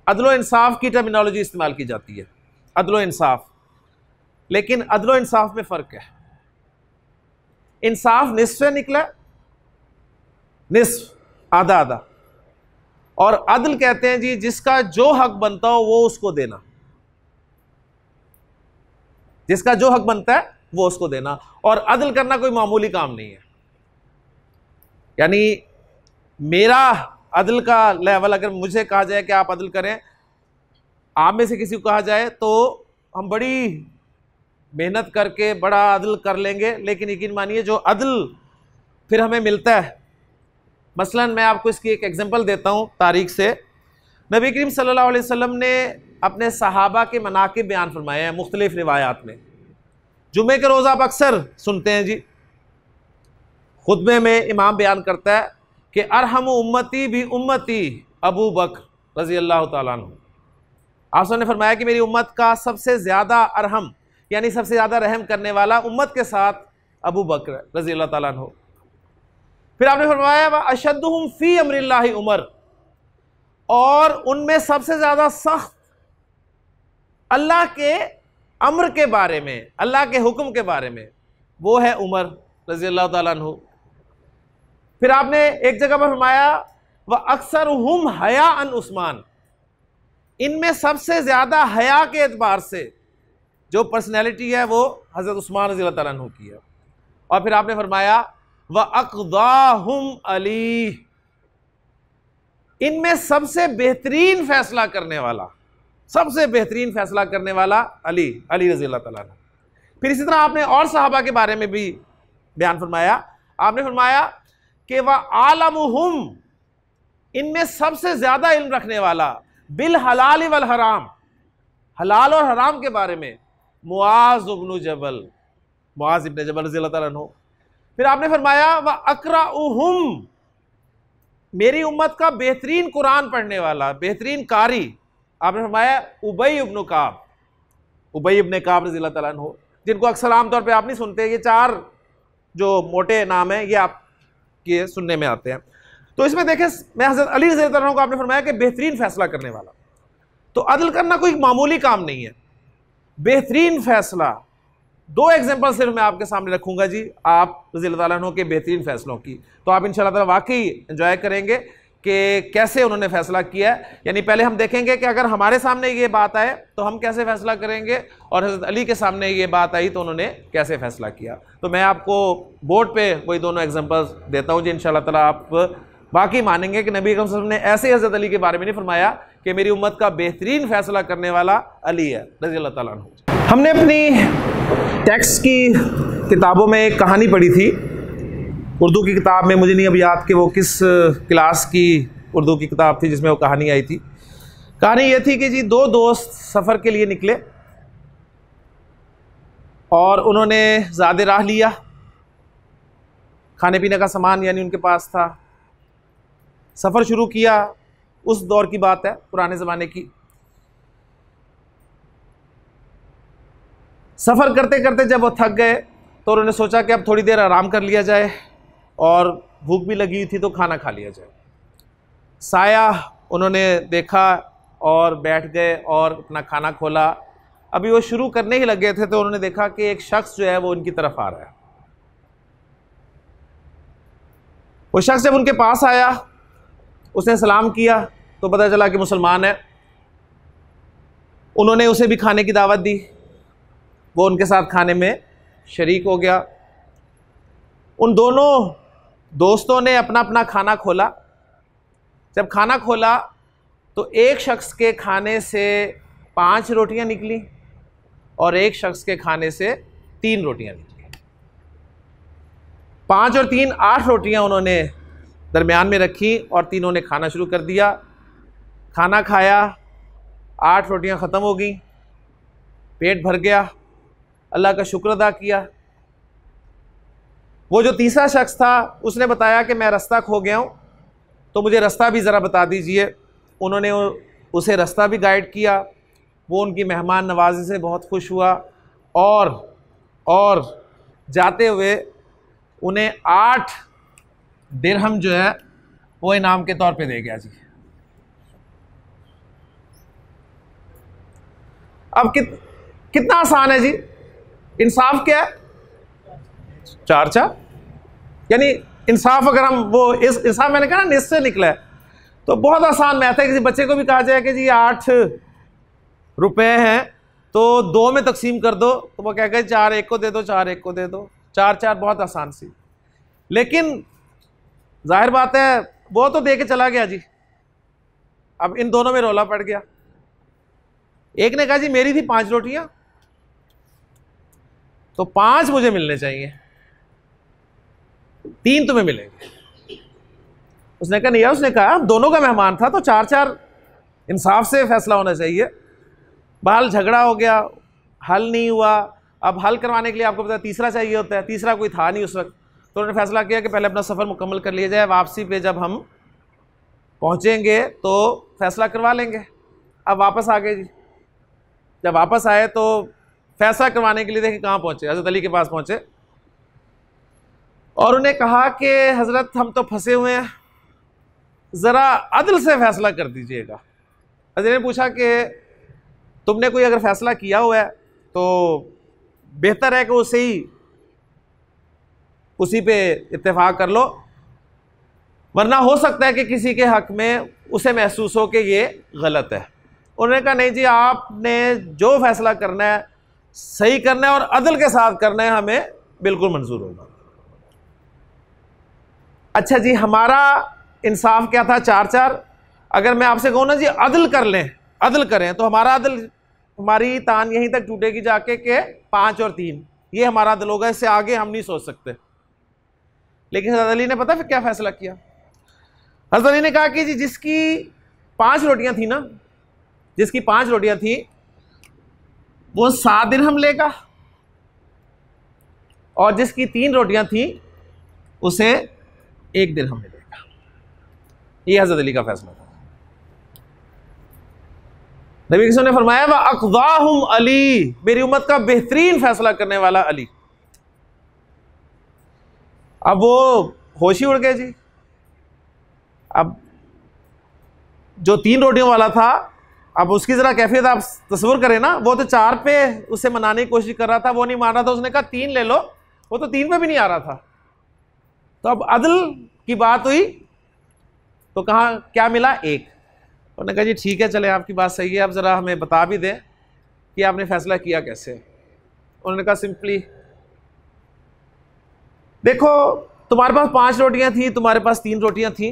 अदलो इंसाफ की टर्मिनोलॉजी इस्तेमाल की जाती है, अदलो इंसाफ, लेकिन अदलो इंसाफ में फर्क है। इंसाफ निस्फ से निकला, निस्फ, आधा आधा, और अदल कहते हैं जी जिसका जो हक बनता हो वो उसको देना, जिसका जो हक बनता है वो उसको देना। और अदल करना कोई मामूली काम नहीं है, यानी मेरा अदल का लेवल, अगर मुझे कहा जाए कि आप अदल करें, आप में से किसी को कहा जाए, तो हम बड़ी मेहनत करके बड़ा अदल कर लेंगे, लेकिन यकीन मानिए जो अदल फिर हमें मिलता है, मसलन मैं आपको इसकी एक एग्जांपल देता हूँ तारीख से। नबी करीम सल्लल्लाहु अलैहि वसल्लम ने अपने सहाबा के मनाकिब बयान फरमाए हैं मुख्तलिफ रिवायात में। जुमे के रोज़ आप अक्सर सुनते हैं जी, खुतबे में इमाम बयान करता है कि अरहम उम्मती भी उम्मती अबू बकर रज़ी अल्लाह ताला अन्हु। आप ने फरमाया कि मेरी उम्मत का सबसे ज़्यादा अरहम, यानी सबसे ज़्यादा रहम करने वाला उम्मत के साथ अबू बकर रज़ी अल्लाह ताला अन्हु। फिर आपने फरमाया व अशद्दुहुम फ़ी अम्रिल्लाहि उमर, और उनमें सबसे ज़्यादा सख्त अल्लाह के अम्र के बारे में, अल्लाह के हुक्म के बारे में, वो है उमर रज़ी अल्लाह ताला अन्हु। फिर आपने एक जगह पर फरमाया व अक्सरुहुम हया अन उस्मान, इनमें सबसे ज़्यादा हया के एतबार से जो पर्सनैलिटी है वो हज़रत उस्मान रज़ी अल्लाह ताला अन्हु की है। और फिर आपने फरमाया व अक़दाहुम अली, इनमें सबसे बेहतरीन फैसला करने वाला, सबसे बेहतरीन फैसला करने वाला अली रज़ी अल्लाह तआला अन्हु। फिर इसी तरह आपने और सहाबा के बारे में भी बयान फरमाया। आपने फरमाया कि वह आलमुहुम, इनमें सबसे ज्यादा इल्म रखने वाला बिल हलाल वल हराम, हलाल और हराम के बारे में, मुआज इब्न जबल, मुआज इब्न जबल रज़ी अल्लाह तआला अन्हु। फिर आपने फरमाया वह अक़राउहुम, मेरी उम्मत का बेहतरीन कुरान पढ़ने वाला, बेहतरीन कारी, आपने फरमाया उबई इब्न काब, उबई इब्न काब रज़ी अल्लाह तआला अन्हु, जिनको अक्सर आमतौर पे आप नहीं सुनते। ये 4 जो मोटे नाम हैं ये आपके सुनने में आते हैं। तो इसमें देखें, मैं हज़रत अली रज़ी अल्लाह अन्हु को आपने फरमाया कि बेहतरीन फैसला करने वाला। तो अदल करना कोई मामूली काम नहीं है, बेहतरीन फैसला। 2 एग्जाम्पल सिर्फ मैं आपके सामने रखूंगा जी, आप रज़ी अल्लाह अन्हु के बेहतरीन फैसलों की, तो आप इंशाअल्लाह ताला वाकई एंजॉय करेंगे कि कैसे उन्होंने फैसला किया है। यानी पहले हम देखेंगे कि अगर हमारे सामने ये बात आए तो हम कैसे फैसला करेंगे, और हज़रत अली के सामने ये बात आई तो उन्होंने कैसे फैसला किया। तो मैं आपको बोर्ड पे वही दोनों एग्जांपल्स देता हूँ जी, इंशाअल्लाह ताला आप बाकी मानेंगे कि नबी अकरम सल्लल्लाहु अलैहि वसल्लम ने ऐसे हज़रत अली के बारे में नहीं फरमाया कि मेरी उम्मत का बेहतरीन फैसला करने वाला अली है रज़ी अल्लाह ताला अन्हु। हमने अपनी टेक्स्ट की किताबों में एक कहानी पढ़ी थी, उर्दू की किताब में, मुझे नहीं अब याद कि वो किस क्लास की उर्दू की किताब थी जिसमें वो कहानी आई थी। कहानी ये थी कि जी 2 दोस्त सफ़र के लिए निकले और उन्होंने ज़्यादा राह लिया, खाने पीने का सामान यानी उनके पास था। सफ़र शुरू किया, उस दौर की बात है, पुराने ज़माने की। सफ़र करते करते जब वो थक गए तो उन्होंने सोचा कि अब थोड़ी देर आराम कर लिया जाए, और भूख भी लगी थी तो खाना खा लिया जाए। साया उन्होंने देखा और बैठ गए और अपना खाना खोला। अभी वो शुरू करने ही लगे थे तो उन्होंने देखा कि एक शख्स जो है वो उनकी तरफ आ रहा है। वो शख्स जब उनके पास आया, उसने सलाम किया तो पता चला कि मुसलमान है। उन्होंने उसे भी खाने की दावत दी, वो उनके साथ खाने में शरीक हो गया। उन दोनों दोस्तों ने अपना अपना खाना खोला। जब खाना खोला तो एक शख्स के खाने से 5 रोटियां निकली और एक शख्स के खाने से 3 रोटियां निकली। 5 और 3 8 रोटियां उन्होंने दरमियान में रखी और तीनों ने खाना शुरू कर दिया। खाना खाया, 8 रोटियां ख़त्म हो गई, पेट भर गया, अल्लाह का शुक्र अदा किया। वो जो तीसरा शख्स था उसने बताया कि मैं रास्ता खो गया हूँ, तो मुझे रास्ता भी ज़रा बता दीजिए। उन्होंने उसे रास्ता भी गाइड किया। वो उनकी मेहमान नवाजी से बहुत खुश हुआ और जाते हुए उन्हें 8 दिरहम जो है वो इनाम के तौर पे दे गया जी। अब कितना आसान है जी, इंसाफ क्या है? 4-4, यानी इंसाफ अगर हम वो इस इंसाफ मैंने कहा ना निस से निकला है, तो बहुत आसान मैथ है। किसी बच्चे को भी कहा जाए कि जी 8 रुपए हैं तो 2 में तकसीम कर दो, तो वो कहेगा 4 एक को दे दो, 4 एक को दे दो, 4-4, बहुत आसान सी। लेकिन जाहिर बात है वो तो दे के चला गया जी। अब इन दोनों में रौला पड़ गया। एक ने कहा जी मेरी थी 5 रोटियां तो 5 मुझे मिलने चाहिए, 3 तुम्हें मिलेंगे। उसने कहा नहीं यार, उसने कहा दोनों का मेहमान था तो 4-4 इंसाफ से फैसला होना चाहिए। बहरहाल झगड़ा हो गया, हल नहीं हुआ। अब हल करवाने के लिए आपको पता है तीसरा चाहिए होता है, तीसरा कोई था नहीं उस वक्त। तो उन्होंने फैसला किया कि पहले अपना सफ़र मुकम्मल कर लिया जाए, वापसी पे जब हम पहुँचेंगे तो फैसला करवा लेंगे। अब वापस आ गए जी। जब वापस आए तो फैसला करवाने के लिए देखें कहाँ पहुँचे, हज़रत अली के पास पहुँचे और उन्हें कहा कि हज़रत हम तो फंसे हुए हैं, ज़रा अदल से फैसला कर दीजिएगा। हज़रत ने पूछा कि तुमने कोई अगर फैसला किया हुआ है तो बेहतर है कि उसी पे इत्तेफाक कर लो, वरना हो सकता है कि किसी के हक़ में उसे महसूस हो कि ये गलत है। उन्होंने कहा नहीं जी, आपने जो फैसला करना है सही करना है और अदल के साथ करना है, हमें बिल्कुल मंजूर होगा। अच्छा जी, हमारा इंसाफ क्या था? 4-4 अगर मैं आपसे कहूँ ना जी अदल कर लें, अदल करें, तो हमारा अदल, हमारी तान यहीं तक टूटेगी जाके के 5 और 3, ये हमारा अदल होगा, इससे आगे हम नहीं सोच सकते। लेकिन हज़रत अली ने पता फिर क्या फैसला किया? हज़रत अली ने कहा कि जी जिसकी 5 रोटियां थी ना, जिसकी 5 रोटियां थी वो 7 दिरहम लेगा, और जिसकी 3 रोटियां थी उसे 1 दिरहम मिलेगा। ये हज़रत अली का फैसला था। नबी किसी ने फरमाया व अक़ज़ाहुम अली, मेरी उम्मत का बेहतरीन फैसला करने वाला अली। अब वो होश ही उड़ गए जी। अब जो 3 रोटियों वाला था, अब उसकी जरा कैफियत आप तस्वीर करें ना, वो तो 4 पे उसे मनाने की कोशिश कर रहा था, वो नहीं मान रहा था, उसने कहा 3 ले लो, वो तो 3 पे भी नहीं आ रहा था। तो अब अदल की बात हुई तो कहा क्या मिला? 1। उन्होंने कहा जी ठीक है, चले आपकी बात सही है, अब ज़रा हमें बता भी दें कि आपने फैसला किया कैसे। उन्होंने कहा सिंपली देखो, तुम्हारे पास 5 रोटियां थी, तुम्हारे पास 3 रोटियां थी,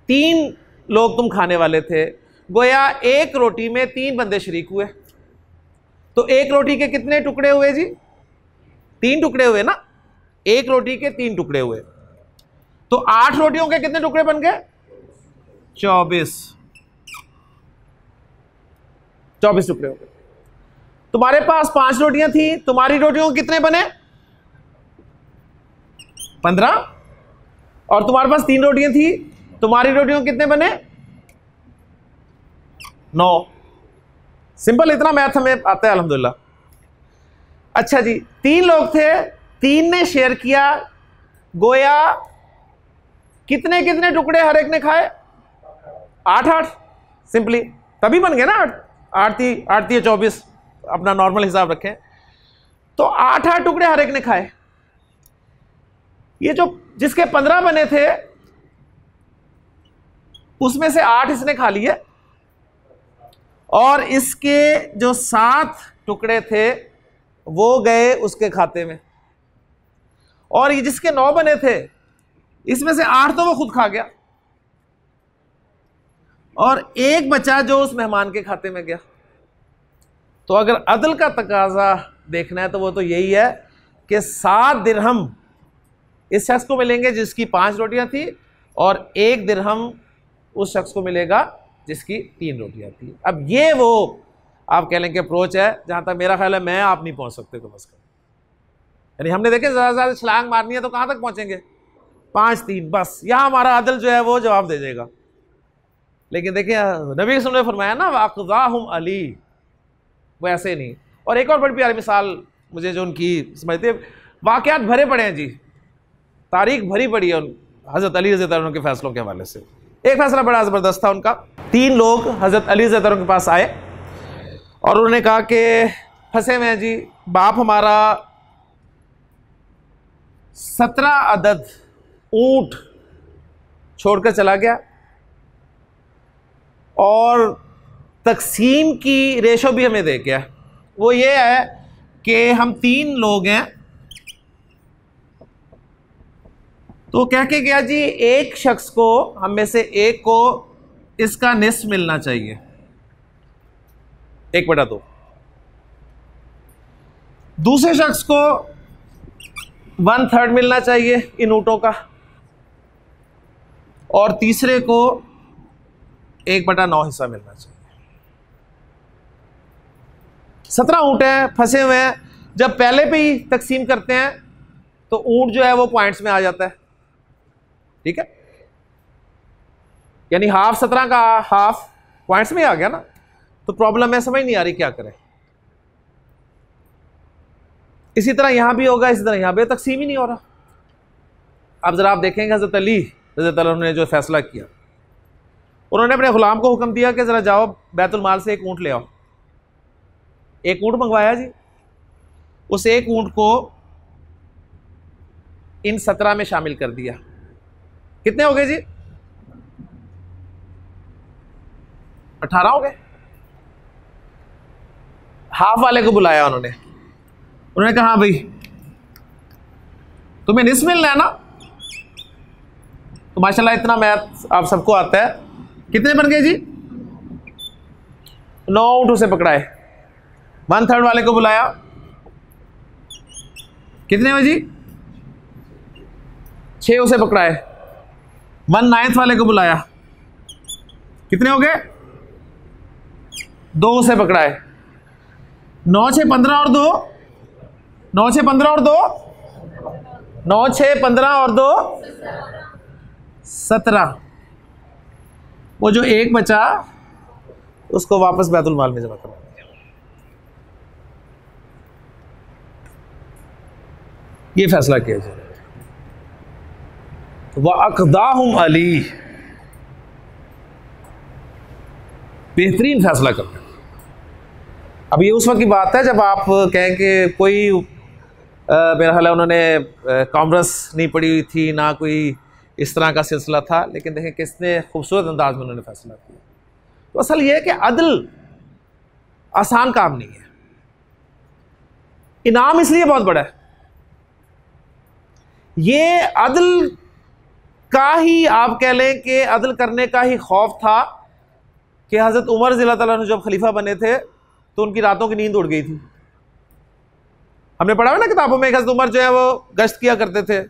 3 लोग तुम खाने वाले थे, गोया 1 रोटी में 3 बंदे शरीक हुए, तो 1 रोटी के कितने टुकड़े हुए जी? 3 टुकड़े हुए ना, 1 रोटी के 3 टुकड़े हुए, तो 8 रोटियों के कितने टुकड़े बन गए? 24 टुकड़े हो गए। तुम्हारे पास 5 रोटियां थी, तुम्हारी रोटियों के कितने बने? 15, और तुम्हारे पास 3 रोटियां थी, तुम्हारी रोटियों के कितने बने? 9। सिंपल, इतना मैथ हमें आता है अल्हम्दुलिल्लाह। अच्छा जी, 3 लोग थे, 3 ने शेयर किया, गोया कितने कितने टुकड़े हर एक ने खाए? 8-8, सिंपली तभी बन गए ना 8 थी 24, अपना नॉर्मल हिसाब रखें तो 8-8 टुकड़े हर एक ने खाए। ये जो जिसके 15 बने थे उसमें से 8 इसने खा लिए, और इसके जो 7 टुकड़े थे वो गए उसके खाते में, और ये जिसके 9 बने थे इसमें से 8 तो वो खुद खा गया, और 1 बचा जो उस मेहमान के खाते में गया। तो अगर अदल का तकाजा देखना है तो वो तो यही है कि 7 दिरहम इस शख्स को मिलेंगे जिसकी 5 रोटियां थी, और 1 दिरहम उस शख्स को मिलेगा जिसकी 3 रोटियां थी। अब ये वो आप कह लें कि अप्रोच है जहां तक मेरा ख्याल है मैं आप नहीं पहुंच सकते कम से कम। यानी हमने देखे ज़्यादा छलांग मारनी है तो कहां तक पहुंचेंगे? 5-3, बस यहां हमारा अदल जो है वो जवाब दे देगा। लेकिन देखिए नबी ने फरमाया ना वाक़ज़ाहुम अली, वो ऐसे नहीं। और एक और बड़ी प्यारी मिसाल मुझे जो उनकी समझते, वाक़यात भरे पड़े हैं जी, तारीख भरी पड़ी है हज़रत अली रज़ी अल्लाह अन्हु के फैसलों के हवाले से। एक फैसला बड़ा ज़बरदस्त था उनका। 3 लोग हज़रत अली रज़ी अल्लाह अन्हु के पास आए और उन्होंने कहा कि फंसे हुए हैं जी, बाप हमारा 17 अदद ऊँट छोड़कर चला गया, और तकसीम की रेशो भी हमें दे गया। वो ये है कि हम 3 लोग हैं, तो कह के गया जी एक शख्स को, हम में से एक को इसका निस्फ मिलना चाहिए, 1/2। दूसरे शख्स को 1/3 मिलना चाहिए इन ऊँटों का, और तीसरे को 1/9 हिस्सा मिलना चाहिए। 17 ऊँट हैं, फंसे हुए हैं। जब पहले पे ही तकसीम करते हैं तो ऊँट जो है वो पॉइंट्स में आ जाता है, ठीक है, यानी हाफ 17 का हाफ पॉइंट्स में आ गया ना। तो प्रॉब्लम है, समझ नहीं आ रही क्या करें। इसी तरह यहां भी होगा, इसी तरह यहां भी, तकसीम ही नहीं हो रहा। अब जरा आप देखेंगे हज़रत अली रज़ी अल्लाह अन्हु ने जो फैसला किया, उन्होंने अपने गुलाम को हुक्म दिया कि जरा जाओ बैतुल माल से 1 ऊँट ले आओ। 1 ऊँट मंगवाया जी। उस 1 ऊँट को इन 17 में शामिल कर दिया। कितने हो गए जी? 18 हो गए। हाफ वाले को बुलाया उन्होंने कहा हाँ भाई तुम्हें निस्फ मिलना है ना, तो माशाल्लाह इतना मैथ आप सबको आता है। कितने बन गए जी? 9 ऊँट उसे पकड़ाए। 1/3 वाले को बुलाया, कितने हुए जी? 6 उसे पकड़ाए। 1/9 वाले को बुलाया, कितने हो गए? 2 उसे पकड़ाए। 9 6 15 और 2, 9 6 15 और 2, 9 6 15 और 2 17। वो जो एक बचा उसको वापस बैतुल माल में जमा करना। ये फैसला किया जाए। वअक़दाहुम अली, बेहतरीन फैसला करते हैं। अब ये उस वक्त की बात है जब आप कहें कि कोई मेरा ख्याल है उन्होंने कॉमर्स नहीं पढ़ी हुई थी, ना कोई इस तरह का सिलसिला था, लेकिन देखें कितने खूबसूरत अंदाज में उन्होंने फैसला किया। तो असल ये है कि अदल आसान काम नहीं है। इनाम इसलिए बहुत बड़ा है, ये अदल का ही आप कह लें कि अदल करने का ही खौफ था कि हज़रत उमर रज़ियल्लाहु ताला अन्हु जब खलीफा बने थे तो उनकी रातों की नींद उड़ गई थी। हमने पढ़ा है ना किताबों में, हज़रत उमर जो है वो गश्त किया करते थे।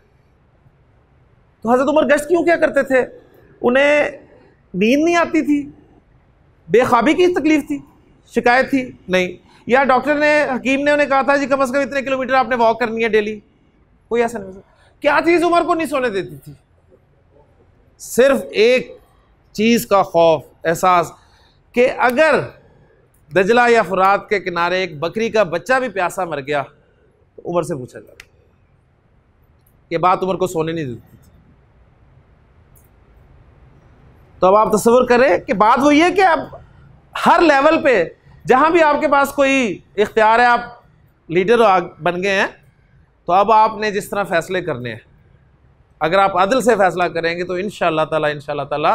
तो हज़रत उमर गश्त क्यों किया करते थे? उन्हें नींद नहीं आती थी, बेख्वाबी की तकलीफ थी, शिकायत थी नहीं, या डॉक्टर ने, हकीम ने उन्हें कहा था जी कम से कम इतने किलोमीटर आपने वॉक करनी है डेली? कोई ऐसा नहीं। क्या चीज़ उमर को नहीं सोने देती थी? सिर्फ एक चीज़ का खौफ, एहसास कि अगर दजला या फुरात के किनारे एक बकरी का बच्चा भी प्यासा मर गया तो उमर से पूछा जाए। ये बात उमर को सोने नहीं देती थी। तो अब आप तस्वीर करें कि बात वो ये कि अब हर लेवल पे जहां भी आपके पास कोई इख्तियार है, आप लीडर बन गए हैं, तो अब आपने जिस तरह फैसले करने हैं, अगर आप अदल से फैसला करेंगे तो इंशाअल्लाह ताला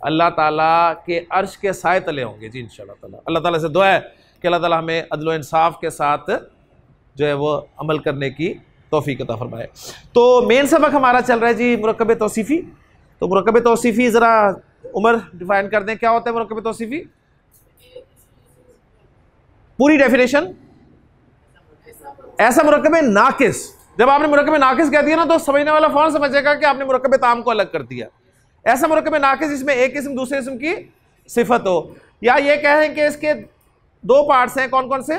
अल्लाह ताला के अर्श के साए तले होंगे जी इंशाअल्लाह ताला। अल्लाह ताला से दुआ है कि अल्लाह ताला हमें अदल व इंसाफ के साथ जो है वो अमल करने की तौफीक अता फरमाए। तो मेन सबक हमारा चल रहा है जी मुरक्कब तौसीफ़ी। तो मुरक्कब तौसीफ़ी ज़रा उमर डिफाइन कर दें, क्या होता है मुरक्कब तौसीफ़ी? पूरी डेफिनेशन, ऐसा मुरक्कब नाकिस। जब आपने मुरक्कब नाकिस कह दिया ना तो समझने वाला फौरन समझेगा कि आपने मुरक्कब ताम को अलग कर दिया। ऐसा मुरक्कब नाकिस जिसमें एक किस्म दूसरे किस्म की सिफत हो, या ये कहें कि इसके 2 पार्ट्स हैं, कौन कौन से?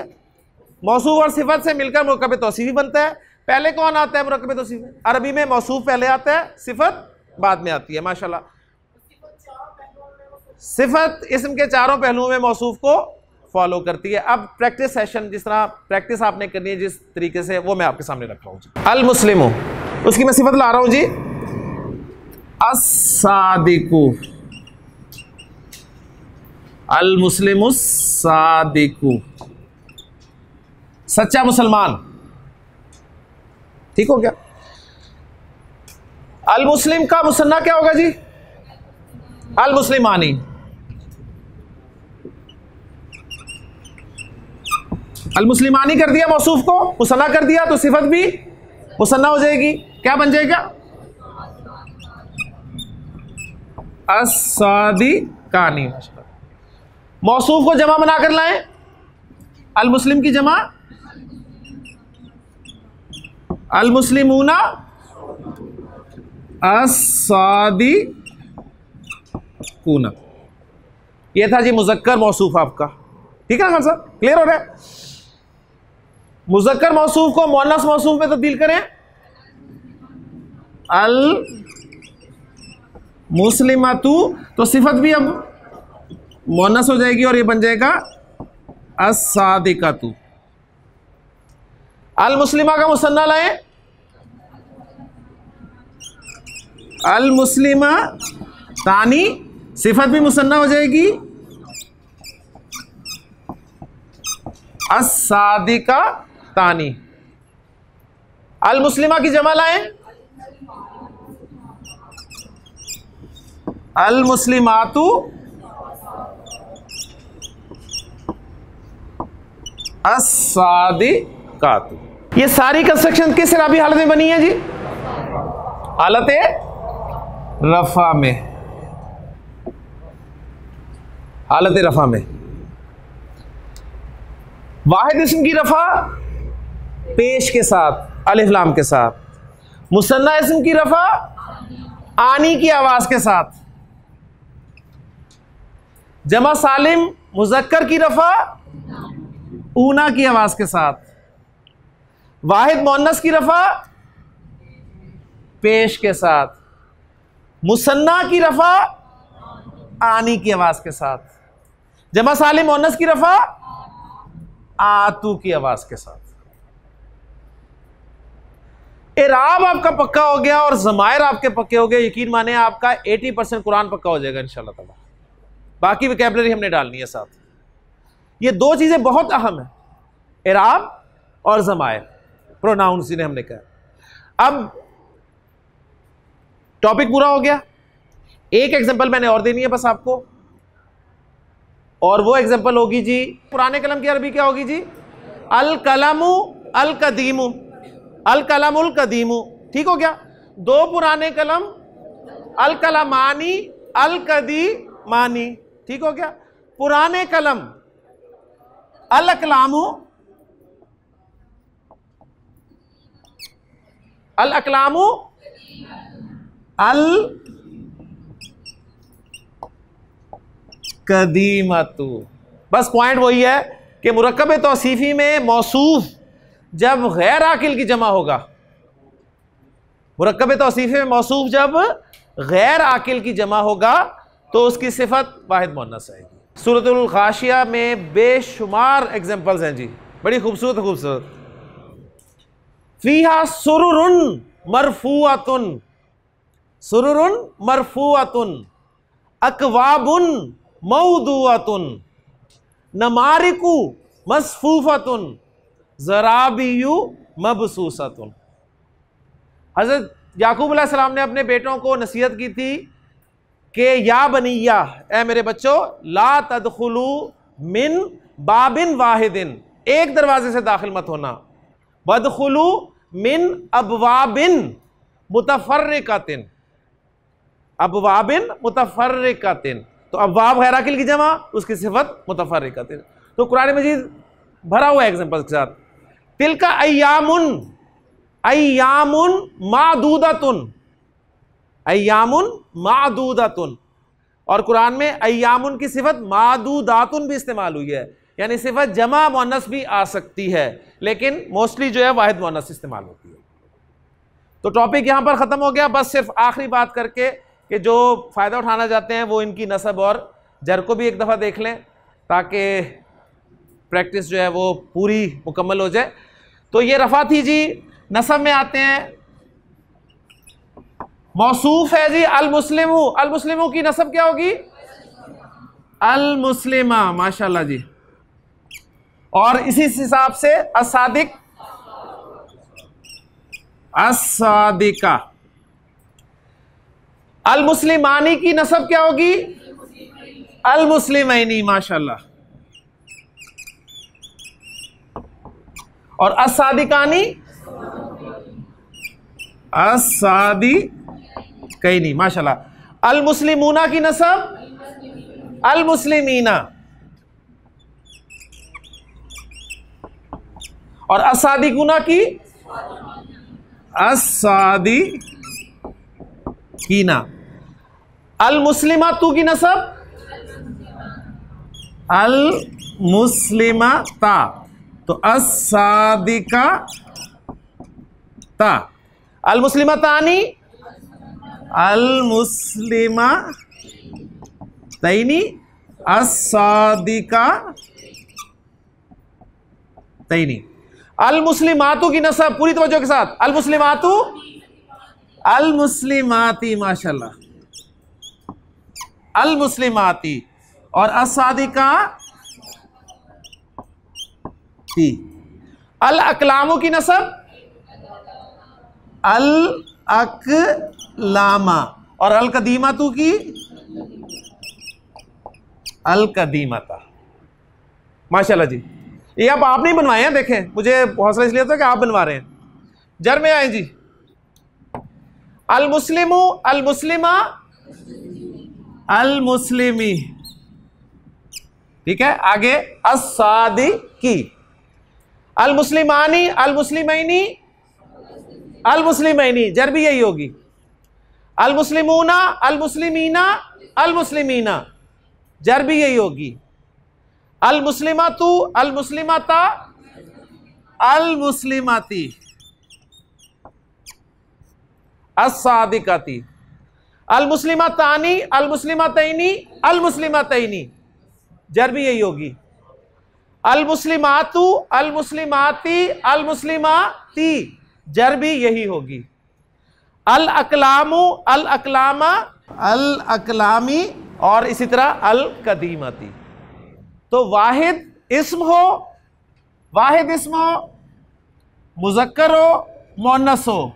मौसूफ और सिफत से मिलकर मुरक्कब तौसीफ़ी बनता है। पहले कौन आता है मुरक्कब तौसीफ़ी? अरबी में मौसूफ पहले आता है, सिफत बाद में आती है। माशाल्लाह, सिफत इस्म के चारों पहलुओं में मौसूफ को फॉलो करती है। अब प्रैक्टिस सेशन, जिस तरह प्रैक्टिस आपने करनी है जिस तरीके से, वो मैं आपके सामने रख रहा हूँ जी। अल मुस्लिमु, उसकी मैं सिफत ला रहा हूँ जी, अस्सादिकु, अल मुस्लिमु सादिकु, सच्चा मुसलमान। ठीक हो गया? अल मुस्लिम का मुसन्ना क्या होगा जी? अल मुस्लिमानी। अल मुस्लिमानी कर दिया मौसूफ को, मुसन्ना कर दिया, तो सिफत भी मुसन्ना हो जाएगी। क्या बन जाएगा? अस्सादिकानी। मौसूफ को जमा बनाकर लाएं, अल मुस्लिम की जमा अल मुस्लिमूना अस्सादिकूना। ये था जी मुज़क्कर मौसूफ आपका। ठीक है ना सर? क्लियर हो रहा है? मुज़क्कर मौसूफ को मुअन्नस मौसूफ में तब्दील करें, अल मुस्लिमतु, तो सिफत भी अब मुअन्नस हो जाएगी और ये बन जाएगा अस्सादिकतु। अल मुस्लिमा का मुसन्ना लाएं, अल मुस्लिमा तानी, सिफत भी मुसन्ना हो जाएगी अस्सादिका तानी। अल मुस्लिमा की जमा लाएं, अल मुस्लिमातु अस्सादिकातु। ये सारी कंस्ट्रक्शन किस इराबी हालत में बनी है जी? हालत रफा में। हालत रफा में। वाहिद इस्म की रफा पेश के साथ, अलिफ लाम के साथ। मुसन्ना इस्म की रफा आनी की आवाज के साथ। जमा सालिम मुजक्कर की रफा ऊना की आवाज के साथ। वाहिद मुअन्नस की रफा पेश के साथ। मुसन्ना की रफा आनी की आवाज के साथ। जमा सालिम मुअन्नस की रफा आतू की आवाज के साथ। इराब आपका पक्का हो गया और ज़मायर आपके पक्के हो गए। यकीन माने आपका 80% कुरान पक्का हो जाएगा इंशाल्लाह ताला। बाकी वोकैबुलरी हमने डालनी है साथ। ये दो चीजें बहुत अहम है, इराब और ज़मायर, प्रोनाउंस जिन्हें हमने कहा। अब टॉपिक पूरा हो गया। एक एग्जांपल मैंने और देनी है बस आपको, और वो एग्जांपल होगी जी, पुराने कलम की अरबी क्या होगी जी? अल कलमु अल कदीमु, अल कलमुल कदीमु। ठीक हो गया? दो पुराने कलम, अल कलमानी अल कदीमानी। ठीक हो गया? पुराने कलम अल अकलामु अल अकलामु अल कदीमतु। बस पॉइंट वही है कि मुरक्कब तौसीफी में मौसूफ जब गैर आकिल की जमा होगा, मुरक्कब तौसीफी में मौसूफ जब गैर आकिल की जमा होगा तो उसकी सिफत वाहिद मुअन्नस आएगी। सूरतुल गाशिया में बेशुमार एग्जांपल्स हैं जी, बड़ी खूबसूरत खूबसूरत। फीहा सुरुरुन मरफूअतुन, सुरुरुन मरफूअतुन, अकवाबुन मौदूअतुन, नमारिकु मसफूफतुन, ज़राबियु मबसूसतुन। हज़रत याकूब अलैहिस्सलाम ने अपने बेटों को नसीहत की थी कि या बनिया, ए मेरे बच्चों, ला तदखुलू मिन बाबिन वाहिदिन, एक दरवाजे से दाखिल मत होना। वदखुलू मिन अबवाबिन मुतफर्रिकातिन, अबवाबिन मुतफर्रिकातिन। तो अबवाब गैर आकिल की जमा, उसकी सिफत मुतफर्रिकातिन। तो कुरान मजीद भरा हुआ एग्जांपल के साथ। तिलका अय्यामुन, अय्यामुन मादूदतुन, अय्यामुन मादूदतुन। और कुरान में अय्यामुन की सिफत मादूदातुन भी इस्तेमाल हुई है, यानी सिफत जमा मुअन्नस भी आ सकती है, लेकिन मोस्टली जो है वाहिद मुअन्नस इस्तेमाल होती है। तो टॉपिक यहां पर खत्म हो गया। बस सिर्फ आखिरी बात करके कि जो फायदा उठाना चाहते हैं वो इनकी नसब और जर को भी एक दफा देख लें, ताकि प्रैक्टिस जो है वो पूरी मुकम्मल हो जाए। तो ये रफा थी जी। नसब में आते हैं, मौसूफ है जी अल मुस्लिमु, अल मुस्लिमु की नसब क्या होगी? अल मुस्लिमा, माशाल्लाह जी। और इसी हिसाब से असादिक, असादिका। अल मुस्लिमानी की नसब क्या होगी? अल मुस्लिमैनी, माशाल्लाह। और असादिकानी, असादिकैनी, माशाल्लाह। अल मुस्लिमूना की नसब अल मुस्लिमीना। और असादिकुना की असादिकीना। अल मुस्लिमातु की नसब अल मुस्लिमाता, तो असादिका ता। अल मुस्लिमतानी अल मुस्लिमा तैनी, असादिका तैनी। अल मुस्लिमातु की नसब पूरी तवज्जो के साथ अल मुस्लिमातु अल मुस्लिमाती, माशाल्लाह, अल मुस्लिमाती। और असादिका ती। अल अकलामु की नसब अल अकलामा। और अल कदीमतु की अल कदीमता, माशाल्लाह जी। ये अब आप नहीं बनवाए हैं, देखें मुझे हौसला इसलिए था कि आप बनवा रहे हैं। जर में आए जी, अल मुस्लिमु अल मुस्लिमा अल मुस्लिमी, ठीक है, आगे अस्सादिकी। अल मुस्लिमानी, अल मुस्लिमैनी, अल मुस्लिमैनी, जर भी यही होगी। अल मुस्लिमूना, अल मुस्लिमीना, अल मुस्लिमीना, जर भी यही होगी। अल मुस्लिमातु, अल मुस्लिमाता, अल मुस्लिमाती, अस्सादिकाती। अल मुस्लिमातानी, अल मुस्लिमातैनी, अल मुस्लिमातैनी, जर भी यही होगी। अल मुस्लिमातु, अल मुस्लिमाती, अल मुस्लिमाती, जर भी यही होगी। अल अकलामु, अल अकलामा, अल अकलामी, और इसी तरह अल कदीमती। तो वाहिद इस्म हो, वाहिद इस्म हो, मुज़क्कर हो, मुअन्नस हो,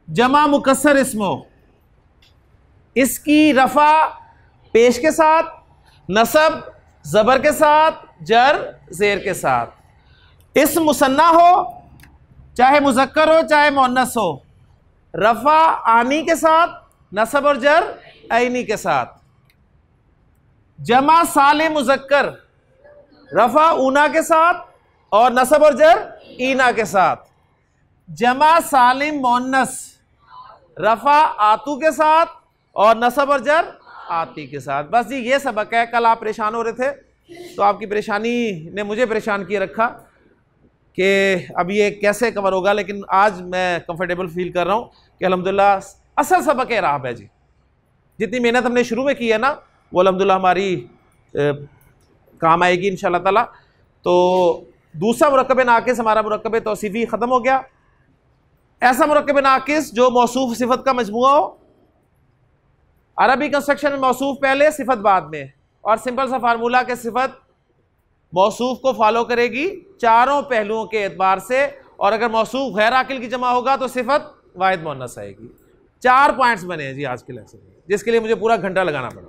जमा मुकस्सर इस्म हो, इसकी रफा पेश के साथ, नसब जबर के साथ, जर जेर के साथ। इस्म मुसन्ना हो, चाहे मुज़क्कर हो चाहे मुअन्नस हो, रफा आनी के साथ, नसब और जर ऐनी के साथ। जमा सालिम मुज़क्कर, रफा ऊना के साथ और नसब और जर ईना के साथ। जमा सालिम मुअन्नस, रफा आतू के साथ और नसब और जर आती के साथ। बस जी ये सबक है। कल आप परेशान हो रहे थे तो आपकी परेशानी ने मुझे परेशान किए रखा कि अब ये कैसे कवर होगा, लेकिन आज मैं कंफर्टेबल फील कर रहा हूँ कि अल्हम्दुलिल्लाह असल सबक है राहब है जी। जितनी मेहनत हमने शुरू में की है ना वो अल्हम्दुलिल्लाह हमारी काम आएगी इंशाअल्लाह ताला। तो दूसरा मुरक्कब नाकिस हमारा मुरक्कब तौसीफ़ी ख़त्म हो गया। ऐसा मुरक्कब नाकिस जो मौसूफ सिफत का मजमुआ हो। अरबी कंस्ट्रक्शन में मौसूफ पहले सिफत बाद में, और सिंपल सा फार्मूला के सिफत मौसूफ को फॉलो करेगी चारों पहलुओं के एतबार से, और अगर मौसूफ गैर आकिल की जमा होगा तो सिफत वाहिद मुअन्नस आएगी। 4 पॉइंट्स बने हैं जी आज के लेक्चर में, जिसके लिए मुझे पूरा घंटा लगाना पड़ा,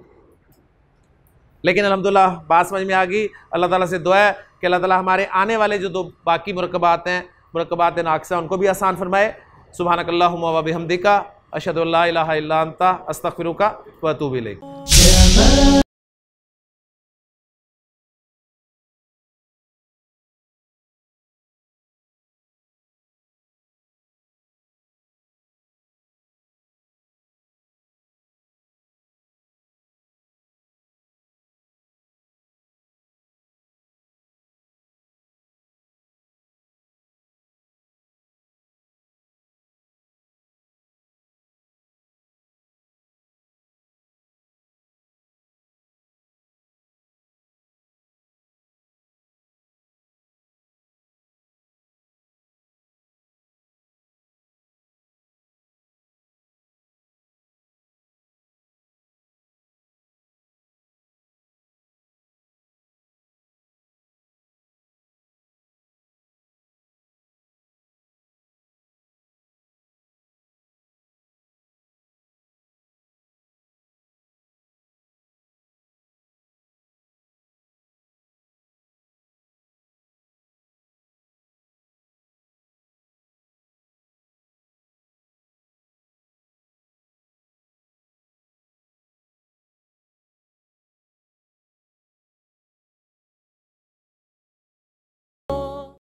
लेकिन अल्हम्दुलिल्लाह बात समझ में आ गई। अल्लाह ताला से दुआ है कि अल्लाह ताला हमारे आने वाले जो 2 बाकी मुरक्कबात हैं, मुरक्कबात नाक़िसा, उनको भी आसान फरमाए। सुब्हानकल्लाहुम्मा व बिहम्दिका अशहदु अल्ला इलाहा इल्ला अंता अस्तगफिरुका व अतूबु इलैक।